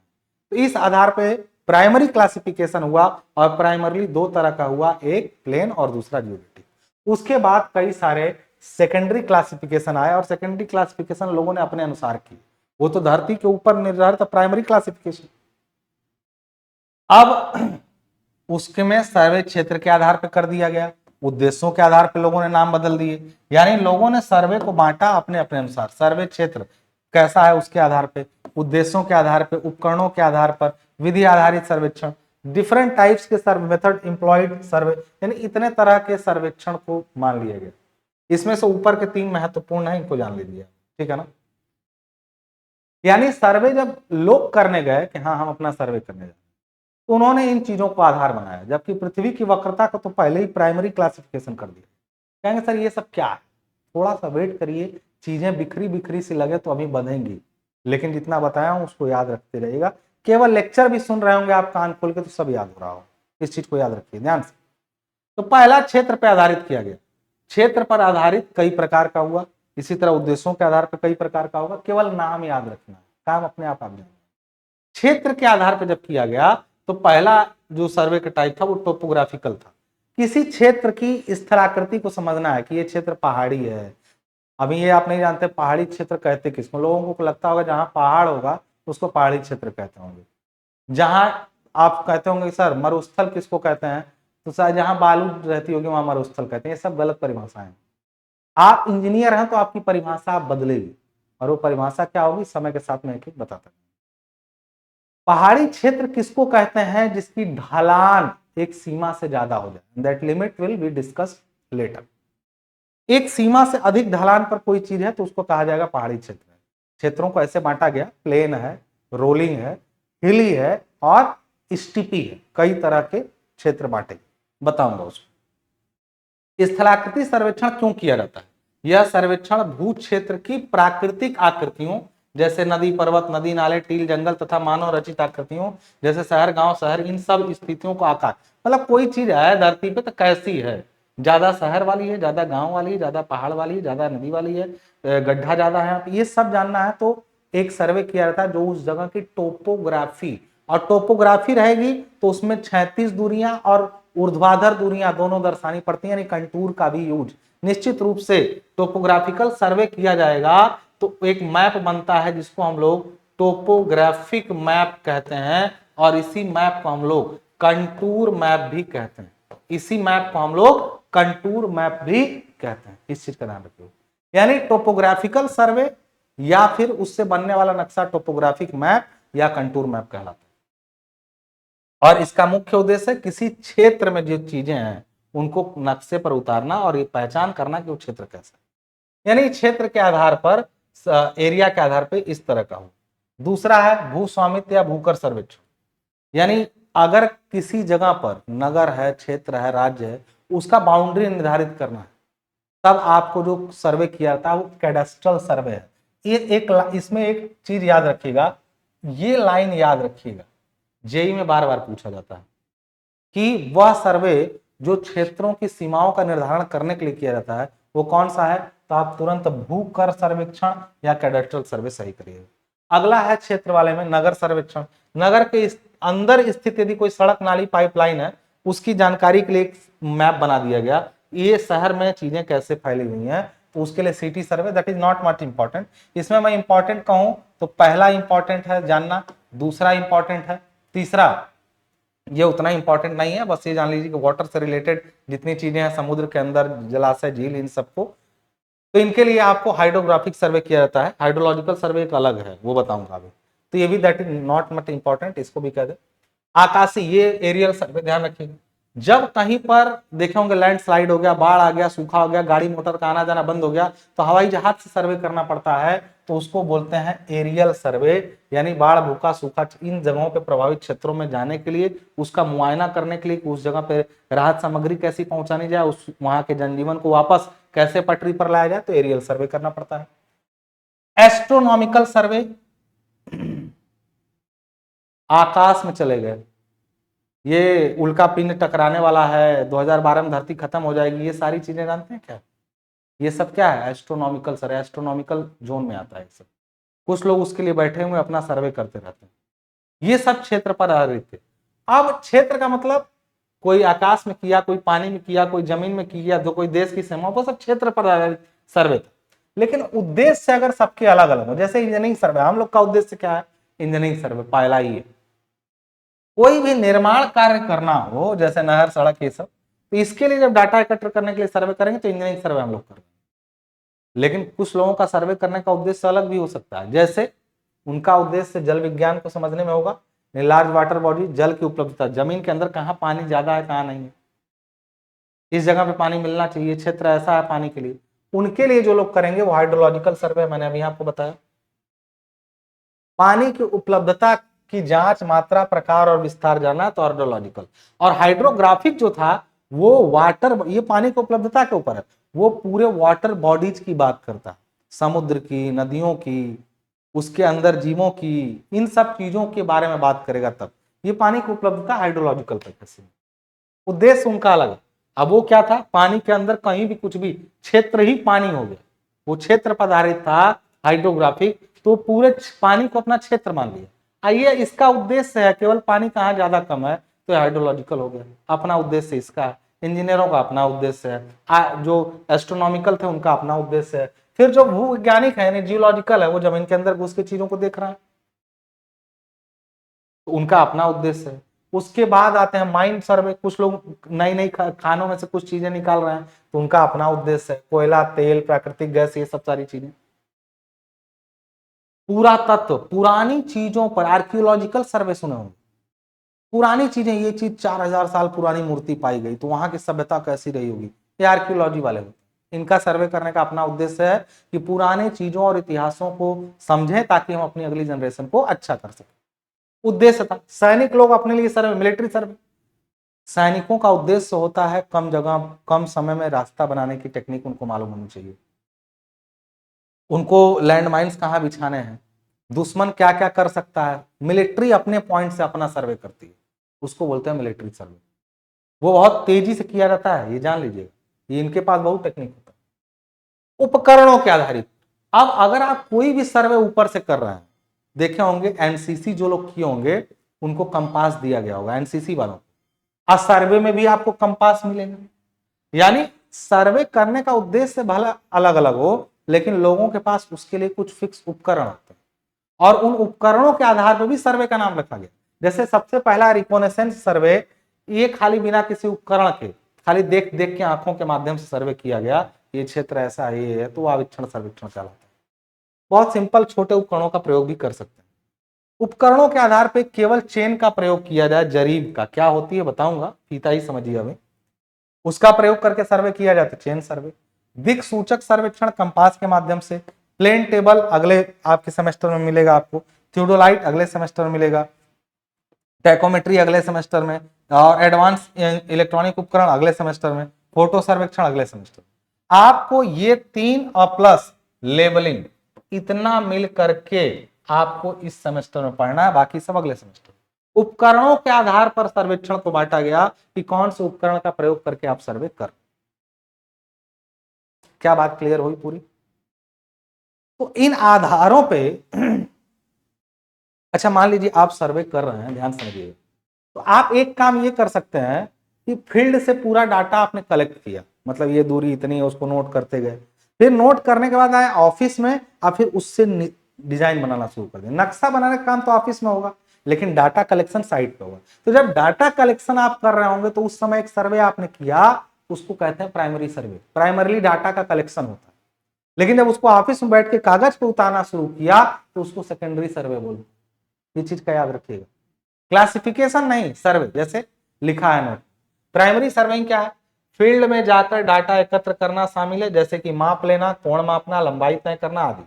तो इस आधार पे प्राइमरी क्लासिफिकेशन हुआ, और प्राइमरली दो तरह का हुआ, एक प्लेन और दूसरा जियोमेट्रिक। उसके बाद कई सारे सेकेंडरी क्लासिफिकेशन आए, और सेकेंडरी क्लासिफिकेशन लोगों ने अपने अनुसार की, वो तो धरती के ऊपर निर्धारित प्राइमरी क्लासिफिकेशन। अब उसके में सर्वे क्षेत्र के आधार पर कर दिया गया, उद्देश्यों के आधार पर लोगों ने नाम बदल दिए, यानी लोगों ने सर्वे को बांटा अपने अपने अनुसार, सर्वे क्षेत्र कैसा है उसके आधार पे, उद्देश्यों के आधार पे, उपकरणों के आधार पर, विधि आधारित सर्वेक्षण, डिफरेंट टाइप्स के सर्वे मेथड इंप्लॉयड सर्वे, यानी इतने तरह के सर्वेक्षण को मान लिया गया। इसमें से ऊपर के तीन महत्वपूर्ण है, इनको जान लीजिए, ठीक है ना। यानी सर्वे जब लोग करने गए कि हाँ हम अपना सर्वे करने जाए, तो उन्होंने इन चीजों को आधार बनाया, जबकि पृथ्वी की वक्रता को तो पहले ही प्राइमरी क्लासिफिकेशन कर दिया। कहेंगे सर ये सब क्या है, थोड़ा सा वेट करिए, चीजें बिखरी बिखरी सी लगे तो अभी बनेंगी, लेकिन जितना बताया हूं उसको याद रखते रहिएगा। केवल लेक्चर भी सुन रहे होंगे आप कान खोल के तो सब याद हो रहा हो, इस चीज को याद रखिए ध्यान से। तो पहला क्षेत्र पर आधारित किया गया, क्षेत्र पर आधारित कई प्रकार का हुआ, इसी तरह उद्देश्यों के आधार पर कई प्रकार का होगा, केवल नाम याद रखना है, काम अपने आप जाएंगे। क्षेत्र के आधार पर जब किया गया तो पहला जो सर्वे का टाइप था वो टोपोग्राफिकल था, किसी क्षेत्र की स्थलाकृति को समझना है कि ये क्षेत्र पहाड़ी है। अभी ये आप नहीं जानते पहाड़ी क्षेत्र कहते किसको, लोगों को लगता होगा जहां पहाड़ होगा उसको पहाड़ी क्षेत्र कहते होंगे, जहां आप कहते होंगे सर मरुस्थल किसको कहते हैं, तो शायद जहां बालू रहती होगी वहां मरुस्थल कहते हैं। ये सब गलत परिभाषाएं। आप इंजीनियर हैं तो आपकी परिभाषा बदलेगी, और वो परिभाषा क्या होगी समय के साथ में एक एक बताता हूं। पहाड़ी क्षेत्र किसको कहते हैं, जिसकी ढलान एक सीमा से ज्यादा हो जाए, that limit will be discussed later. एक सीमा से अधिक ढलान पर कोई चीज है तो उसको कहा जाएगा पहाड़ी क्षेत्र। क्षेत्रों को ऐसे बांटा गया, प्लेन है, रोलिंग है, हिली है और स्टिपी है, कई तरह के क्षेत्र बांटे, बताऊंगा उसको। स्थलाकृति सर्वेक्षण क्यों किया जाता है, यह सर्वेक्षण भू क्षेत्र की प्राकृतिक आकृतियों जैसे नदी पर्वत, नदी नाले, टील जंगल तथा मानव रचित आकृतियों जैसे शहर गांव शहर, इन सब स्थितियों को आकार, मतलब कोई चीज है धरती पे तो कैसी है, ज्यादा शहर वाली है, ज्यादा गांव वाली है, ज्यादा पहाड़ वाली है, ज्यादा नदी वाली है, गड्ढा ज्यादा है, ये सब जानना है तो एक सर्वे किया जाता है जो उस जगह की टोपोग्राफी, और टोपोग्राफी रहेगी तो उसमें 36 दूरियां और ऊर्ध्वाधर दूरियां दोनों दर्शानी पड़ती हैं, यानी कंटूर का भी यूज निश्चित रूप से टोपोग्राफिकल सर्वे किया जाएगा तो एक मैप बनता है जिसको हम लोग टोपोग्राफिक मैप कहते हैं, और इसी मैप को हम लोग कंटूर मैप भी कहते हैं, इसी मैप को हम लोग कंटूर मैप भी कहते हैं, इस चीज का ध्यान रखिए। यानी टोपोग्राफिकल सर्वे या फिर उससे बनने वाला नक्शा टोपोग्राफिक मैप या कंटूर मैप कहलाता है, और इसका मुख्य उद्देश्य किसी क्षेत्र में जो चीजें हैं उनको नक्शे पर उतारना और ये पहचान करना कि वो क्षेत्र कैसा है, यानी क्षेत्र के आधार पर, एरिया के आधार पर इस तरह का हो। दूसरा है भू स्वामित्व या भूकर सर्वेक्षण, यानी अगर किसी जगह पर नगर है, क्षेत्र है, राज्य है, उसका बाउंड्री निर्धारित करना है, तब आपको जो सर्वे किया जाता है वो कैडेस्ट्रल सर्वे है। ये एक इसमें एक चीज याद रखिएगा, ये लाइन याद रखिएगा, जेई में बार बार पूछा जाता है कि वह सर्वे जो क्षेत्रों की सीमाओं का निर्धारण करने के लिए किया जाता है वो कौन सा है, तो आप तुरंत भूकर सर्वेक्षण या कैडेस्ट्रल सर्वे सही करिएगा। अगला है क्षेत्र वाले में नगर सर्वेक्षण, नगर के अंदर स्थित यदि कोई सड़क नाली पाइपलाइन है उसकी जानकारी के लिए एक मैप बना दिया गया, ये शहर में चीजें कैसे फैली हुई हैं, तो उसके लिए city survey, that is not much important. इसमें मैं इंपॉर्टेंट कहूं तो पहला इंपॉर्टेंट है जानना, दूसरा इंपॉर्टेंट है, तीसरा ये उतना इंपॉर्टेंट नहीं है, बस ये जान लीजिए कि वाटर से रिलेटेड जितनी चीजें हैं समुद्र के अंदर, जलाशय, झील, इन सबको, तो इनके लिए आपको हाइड्रोग्राफिक सर्वे किया जाता है, हाइड्रोलॉजिकल सर्वे एक अलग है वो बताऊंगा अभी, तो ये भी that is not much important, इसको भी कह दे। आकाशीय, ये एरियल सर्वे ध्यान रखिएगा, जब कहीं पर देखे होंगे लैंडस्लाइड हो गया, बाढ़ आ गया, सूखा हो गया, गाड़ी मोटर का आना जाना बंद हो गया, तो हवाई जहाज से सर्वे करना पड़ता है, तो उसको बोलते हैं एरियल सर्वे। यानी बाढ़, भूखा, सूखा इन जगहों पे प्रभावित क्षेत्रों में जाने के लिए, उसका मुआयना करने के लिए उस जगह पे राहत सामग्री कैसी पहुंचानी जाए, उस वहां के जनजीवन को वापस कैसे पटरी पर लाया जाए, तो एरियल सर्वे करना पड़ता है। एस्ट्रोनॉमिकल सर्वे, आकाश में चले गए, ये उल्का पिंड टकराने वाला है, 2012 में धरती खत्म हो जाएगी, ये सारी चीजें जानते हैं क्या? ये सब क्या है? एस्ट्रोनॉमिकल सर्वे, एस्ट्रोनॉमिकल जोन में आता है सब। कुछ लोग उसके लिए बैठे हुए अपना सर्वे करते रहते हैं। ये सब क्षेत्र पर आधारित थे। अब क्षेत्र का मतलब कोई आकाश में किया, कोई पानी में किया, कोई जमीन में किया, तो कोई देश की सीमा, वो सब क्षेत्र पर आधारित सर्वे था। लेकिन उद्देश्य अगर सबके अलग अलग हो, जैसे इंजीनियरिंग सर्वे, हम लोग का उद्देश्य क्या है? इंजीनियरिंग सर्वे पहला ही है। कोई भी निर्माण कार्य करना हो, जैसे नहर, सड़क, ये सब, तो इसके लिए जब डाटा एकत्र करने के लिए सर्वे करेंगे तो इंजीनियरिंग सर्वे हम लोग करेंगे। लेकिन कुछ लोगों का सर्वे करने का उद्देश्य अलग भी हो सकता है, जैसे उनका उद्देश्य जल विज्ञान को समझने में होगा, लार्ज वाटर बॉडी, जल की उपलब्धता, जमीन के अंदर कहाँ पानी ज्यादा है, कहाँ नहीं है, इस जगह पे पानी मिलना चाहिए, क्षेत्र ऐसा है पानी के लिए, उनके लिए जो लोग करेंगे वो हाइड्रोलॉजिकल सर्वे, मैंने अभी आपको बताया। पानी की उपलब्धता की जांच, मात्रा, प्रकार और विस्तार जानना तो हाइड्रोलॉजिकल। और हाइड्रोग्राफिक जो था वो वाटर, ये पानी की उपलब्धता के ऊपर है, वो पूरे वाटर बॉडीज की बात करता है, समुद्र की, नदियों की, उसके अंदर जीवों की, इन सब चीजों के बारे में बात करेगा तब। ये पानी की उपलब्धता हाइड्रोलॉजिकल तरीके, उद्देश्य उनका अलग है। अब वो क्या था? पानी के अंदर कहीं भी कुछ भी क्षेत्र ही पानी हो गया, वो क्षेत्र पर आधारित था हाइड्रोग्राफिक, तो पूरे पानी को अपना क्षेत्र मान लिया। आइए, इसका उद्देश्य है केवल पानी कहाँ ज्यादा कम है, तो हाइड्रोलॉजिकल हो गया, अपना उद्देश्य इसका है। इंजीनियरों का अपना उद्देश्य है, जो एस्ट्रोनॉमिकल थे उनका अपना उद्देश्य है। फिर जो भूवैज्ञानिक है, जियोलॉजिकल है, वो जमीन के अंदर घुस के चीजों को देख रहा है, तो उनका अपना उद्देश्य है। उसके बाद आते हैं माइंड सर्वे, कुछ लोग नई नई खानों में से कुछ चीजें निकाल रहे हैं, तो उनका अपना उद्देश्य है, कोयला, तेल, प्राकृतिक गैस, ये सब सारी चीजें। पुरातत्व, पुरानी चीजों पर आर्कियोलॉजिकल सर्वे सुने होंगे, पुरानी चीजें, ये चीज 4000 साल पुरानी मूर्ति पाई गई, तो वहां की सभ्यता कैसी रही होगी, ये आर्कियोलॉजी वाले होते हैं। इनका सर्वे करने का अपना उद्देश्य है कि पुराने चीजों और इतिहासों को समझें, ताकि हम अपनी अगली जनरेशन को अच्छा कर सकें। उद्देश्य था। सैनिक लोग अपने लिए सर्वे, मिलिट्री सर्वे, सैनिकों का उद्देश्य होता है कम जगह, कम समय में रास्ता बनाने की टेक्निक उनको मालूम होनी चाहिए, उनको लैंड माइन्स कहाँ बिछाने हैं, दुश्मन क्या क्या कर सकता है। मिलिट्री अपने पॉइंट से अपना सर्वे करती है, उसको बोलते हैं मिलिट्री सर्वे। वो बहुत तेजी से किया जाता है, ये जान लीजिएगा, ये इनके पास बहुत टेक्निक होता है। उपकरणों के आधारित, अब अगर आप कोई भी सर्वे ऊपर से कर रहे हैं, देखे होंगे एनसीसी जो लोग किए होंगे उनको कंपास दिया गया होगा, एनसीसी वालों, और सर्वे में भी आपको कंपास मिलेगा। यानी सर्वे करने का उद्देश्य भला अलग अलग हो, लेकिन लोगों के पास उसके लिए कुछ फिक्स उपकरण होते हैं, और उन उपकरणों के आधार पर भी सर्वे का नाम रखा गया। जैसे सबसे पहला रिकोनेसेंस सर्वे, ये खाली बिना किसी उपकरण के, खाली देख देख के आंखों के माध्यम से सर्वे किया गया, ये क्षेत्र ऐसा है, ये है, तो आविक्षण सर्वेक्षण कहलाता है। बहुत सिंपल, छोटे उपकरणों का प्रयोग भी कर सकते हैं। उपकरणों के आधार पर केवल चेन का प्रयोग किया जाए, जरीब का क्या होती है बताऊंगा, फीता ही समझिए हमें, उसका प्रयोग करके सर्वे किया जाता है, चेन सर्वे। दिक सूचक सर्वेक्षण कंपास के माध्यम से, प्लेन टेबल अगले आपके सेमेस्टर में मिलेगा आपको, थियोडोलाइट अगले सेमेस्टर में मिलेगा, टैकोमेट्री अगले सेमेस्टर में, और एडवांस इलेक्ट्रॉनिक उपकरण अगले सेमेस्टर में, फोटो सर्वेक्षण अगले सेमेस्टर में। आपको ये 3 और प्लस लेबलिंग, इतना मिल करके आपको इस सेमेस्टर में पढ़ना है, बाकी सब अगले सेमेस्टर। उपकरणों के आधार पर सर्वेक्षण को बांटा गया कि कौन से उपकरण का प्रयोग करके आप सर्वे कर। क्या बात क्लियर हुई पूरी? तो इन आधारों पे अच्छा मान लीजिए आप सर्वे कर रहे हैं, ध्यान समझिए, तो आप एक काम ये कर सकते हैं कि फील्ड से पूरा डाटा आपने कलेक्ट किया, मतलब ये दूरी इतनी है, उसको नोट करते गए, फिर नोट करने के बाद आए ऑफिस में, और फिर उससे डिजाइन बनाना शुरू कर दें। नक्शा बनाने का काम तो ऑफिस में होगा, लेकिन डाटा कलेक्शन साइट पे होगा। तो जब डाटा कलेक्शन आप कर रहे होंगे, तो उस समय एक सर्वे आपने किया, उसको कहते हैं प्राइमरी सर्वे, प्राइमरली डाटा का कलेक्शन होता है। लेकिन जब उसको ऑफिस में बैठ के कागज पे उतारना शुरू किया, तो उसको सेकेंडरी सर्वे बोलो। ये चीज का याद रखिएगा, क्लासिफिकेशन नहीं, सर्वे, जैसे लिखा है नोट, प्राइमरी सर्वेइंग क्या है? फील्ड में जाकर डाटा एकत्र करना शामिल है, जैसे कि माप लेना, कोण मापना, लंबाई तय करना आदि।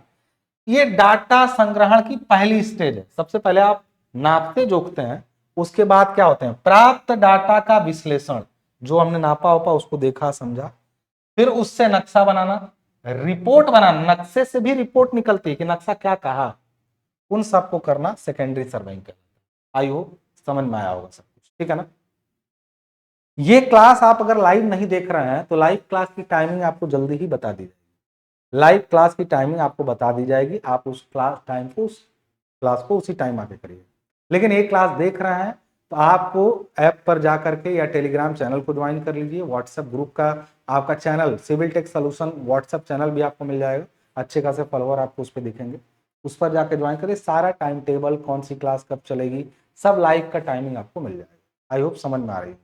ये डाटा संग्रहण की पहली स्टेज है। सबसे पहले आप नापते जोखते हैं, उसके बाद क्या होते हैं? प्राप्त डाटा का विश्लेषण, जो हमने नापा उपा उसको देखा समझा, फिर उससे नक्शा बनाना, रिपोर्ट बनाना। नक्शे से भी रिपोर्ट निकलती है कि नक्शा क्या कहा, उन सबको करना सेकेंडरी सर्वेइंग कहलाता है। आई होप समझ में आया होगा सब कुछ, ठीक है ना। ये क्लास आप अगर लाइव नहीं देख रहे हैं तो लाइव क्लास की टाइमिंग आपको जल्दी ही बता दी जाएगी। लाइव क्लास की टाइमिंग आपको बता दी जाएगी, आप उस क्लास टाइम को उस क्लास को उसी टाइम आके करिए। लेकिन एक क्लास देख रहे हैं तो आपको ऐप पर जा करके या टेलीग्राम चैनल को ज्वाइन कर लीजिए। व्हाट्सएप ग्रुप का आपका channel civil tech solution WhatsApp channel भी आपको मिल जाएगा, अच्छे खासे फॉलोअर आपको उस पर दिखेंगे। उस पर जाकर ज्वाइन करिए, सारा टाइम टेबल, कौन सी क्लास कब चलेगी, सब लाइव का टाइमिंग आपको मिल जाएगा। आई होप समझ में आ रही है।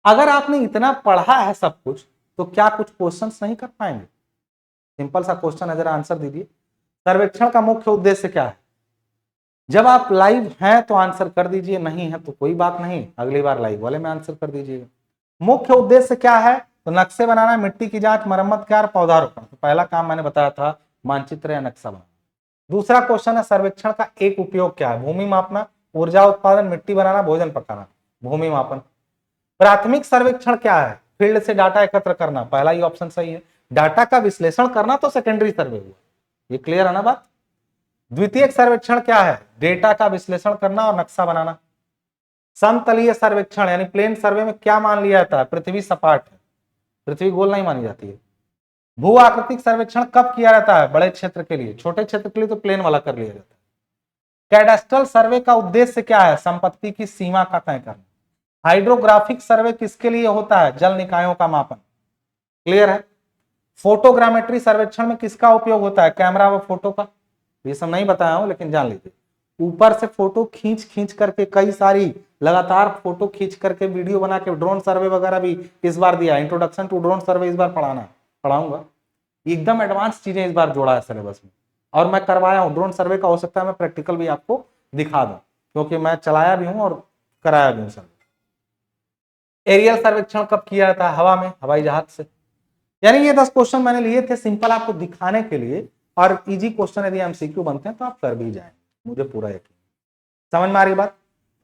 अगर आपने इतना पढ़ा है सब कुछ, तो क्या कुछ क्वेश्चंस नहीं कर पाएंगे? सिंपल सा क्वेश्चन है, जरा आंसर दीजिए। सर्वेक्षण का मुख्य उद्देश्य क्या है? जब आप लाइव हैं तो आंसर कर दीजिए, नहीं है तो कोई बात नहीं, अगली बार लाइव वाले में आंसर कर दीजिएगा। मुख्य उद्देश्य क्या है? तो नक्शे बनाना, मिट्टी की जांच, मरम्मत कार्य, पौधारोपण। तो पहला काम मैंने बताया था मानचित्र या नक्शा बनाना। दूसरा क्वेश्चन है सर्वेक्षण का एक उपयोग क्या है? भूमि मापना, ऊर्जा उत्पादन, मिट्टी बनाना, भोजन पकाना। भूमि मापन। प्राथमिक सर्वेक्षण क्या है? फील्ड से डाटा एकत्र करना, पहला ही ऑप्शन सही है। डाटा का विश्लेषण करना तो सेकेंडरी सर्वे हुआ, ये क्लियर है ना बात। द्वितीयक सर्वेक्षण क्या है? डेटा का विश्लेषण करना और नक्शा बनाना। समतलीय सर्वेक्षण यानी प्लेन सर्वे में क्या मान लिया जाता है? पृथ्वी सपाट है, पृथ्वी गोल नहीं मानी जाती है। भू आकृतिक सर्वेक्षण कब किया जाता है? बड़े क्षेत्र के लिए, छोटे क्षेत्र के लिए तो प्लेन वाला कर लिया जाता है। कैडेस्ट्रल सर्वे का उद्देश्य क्या है? संपत्ति की सीमा का तय करना। हाइड्रोग्राफिक सर्वे किसके लिए होता है? जल निकायों का मापन। क्लियर है। फोटोग्रामेट्री सर्वेक्षण में किसका उपयोग होता है? कैमरा व फोटो का। ये सब नहीं बताया हूं लेकिन जान लीजिए। ऊपर से फोटो खींच खींच करके, कई सारी लगातार फोटो खींच करके वीडियो बना के, ड्रोन सर्वे वगैरह भी इस बार दिया। इंट्रोडक्शन टू ड्रोन सर्वे इस बार पढ़ाऊंगा। एकदम एडवांस चीजें इस बार जोड़ा है सिलेबस में, और मैं करवाया हूं। ड्रोन सर्वे का हो सकता है मैं प्रैक्टिकल भी आपको दिखा दूं, क्योंकि मैं चलाया भी हूं और कराया भी हूं सर्वे। एरियल सर्वेक्षण कब किया जाता है? हवा में, हवाई जहाज से। यानी ये 10 क्वेश्चन मैंने लिए थे सिंपल आपको दिखाने के लिए, और इजी क्वेश्चन यदि एमसीक्यू बनते हैं तो आप कर भी जाएंगे, मुझे पूरा यकीन। समझ में आ रही बात।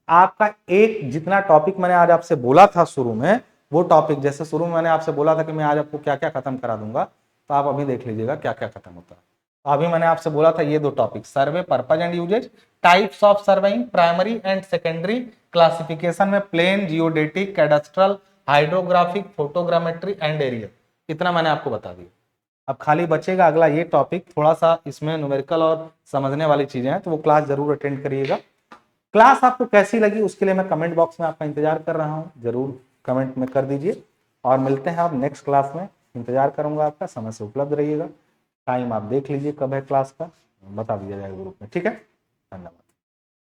आपका एक जितना टॉपिक मैंने आज आपसे बोला था शुरू में, वो टॉपिक, जैसे शुरू में मैंने आपसे बोला था कि मैं आज आपको क्या क्या खत्म करा दूंगा, तो आप अभी देख लीजिएगा क्या क्या खत्म होता है। अभी मैंने आपसे बोला था ये दो topic, survey purpose and uses, types of surveying, primary and secondary, classification में plane, geodetic, cadastral, hydrographic, photogrammetry and aerial, इतना मैंने आपको बता दिया। अब खाली बचेगा अगला ये टॉपिक, थोड़ा सा इसमें न्यूमेरिकल और समझने वाली चीजें हैं, तो वो क्लास जरूर अटेंड करिएगा। क्लास आपको कैसी लगी उसके लिए मैं कमेंट बॉक्स में आपका इंतजार कर रहा हूं, जरूर कमेंट में कर दीजिए। और मिलते हैं आप नेक्स्ट क्लास में, इंतजार करूंगा आपका, समय से उपलब्ध रहिएगा। टाइम आप देख लीजिए कब है क्लास का, बता दिया जाएगा ग्रुप में, ठीक है। धन्यवाद।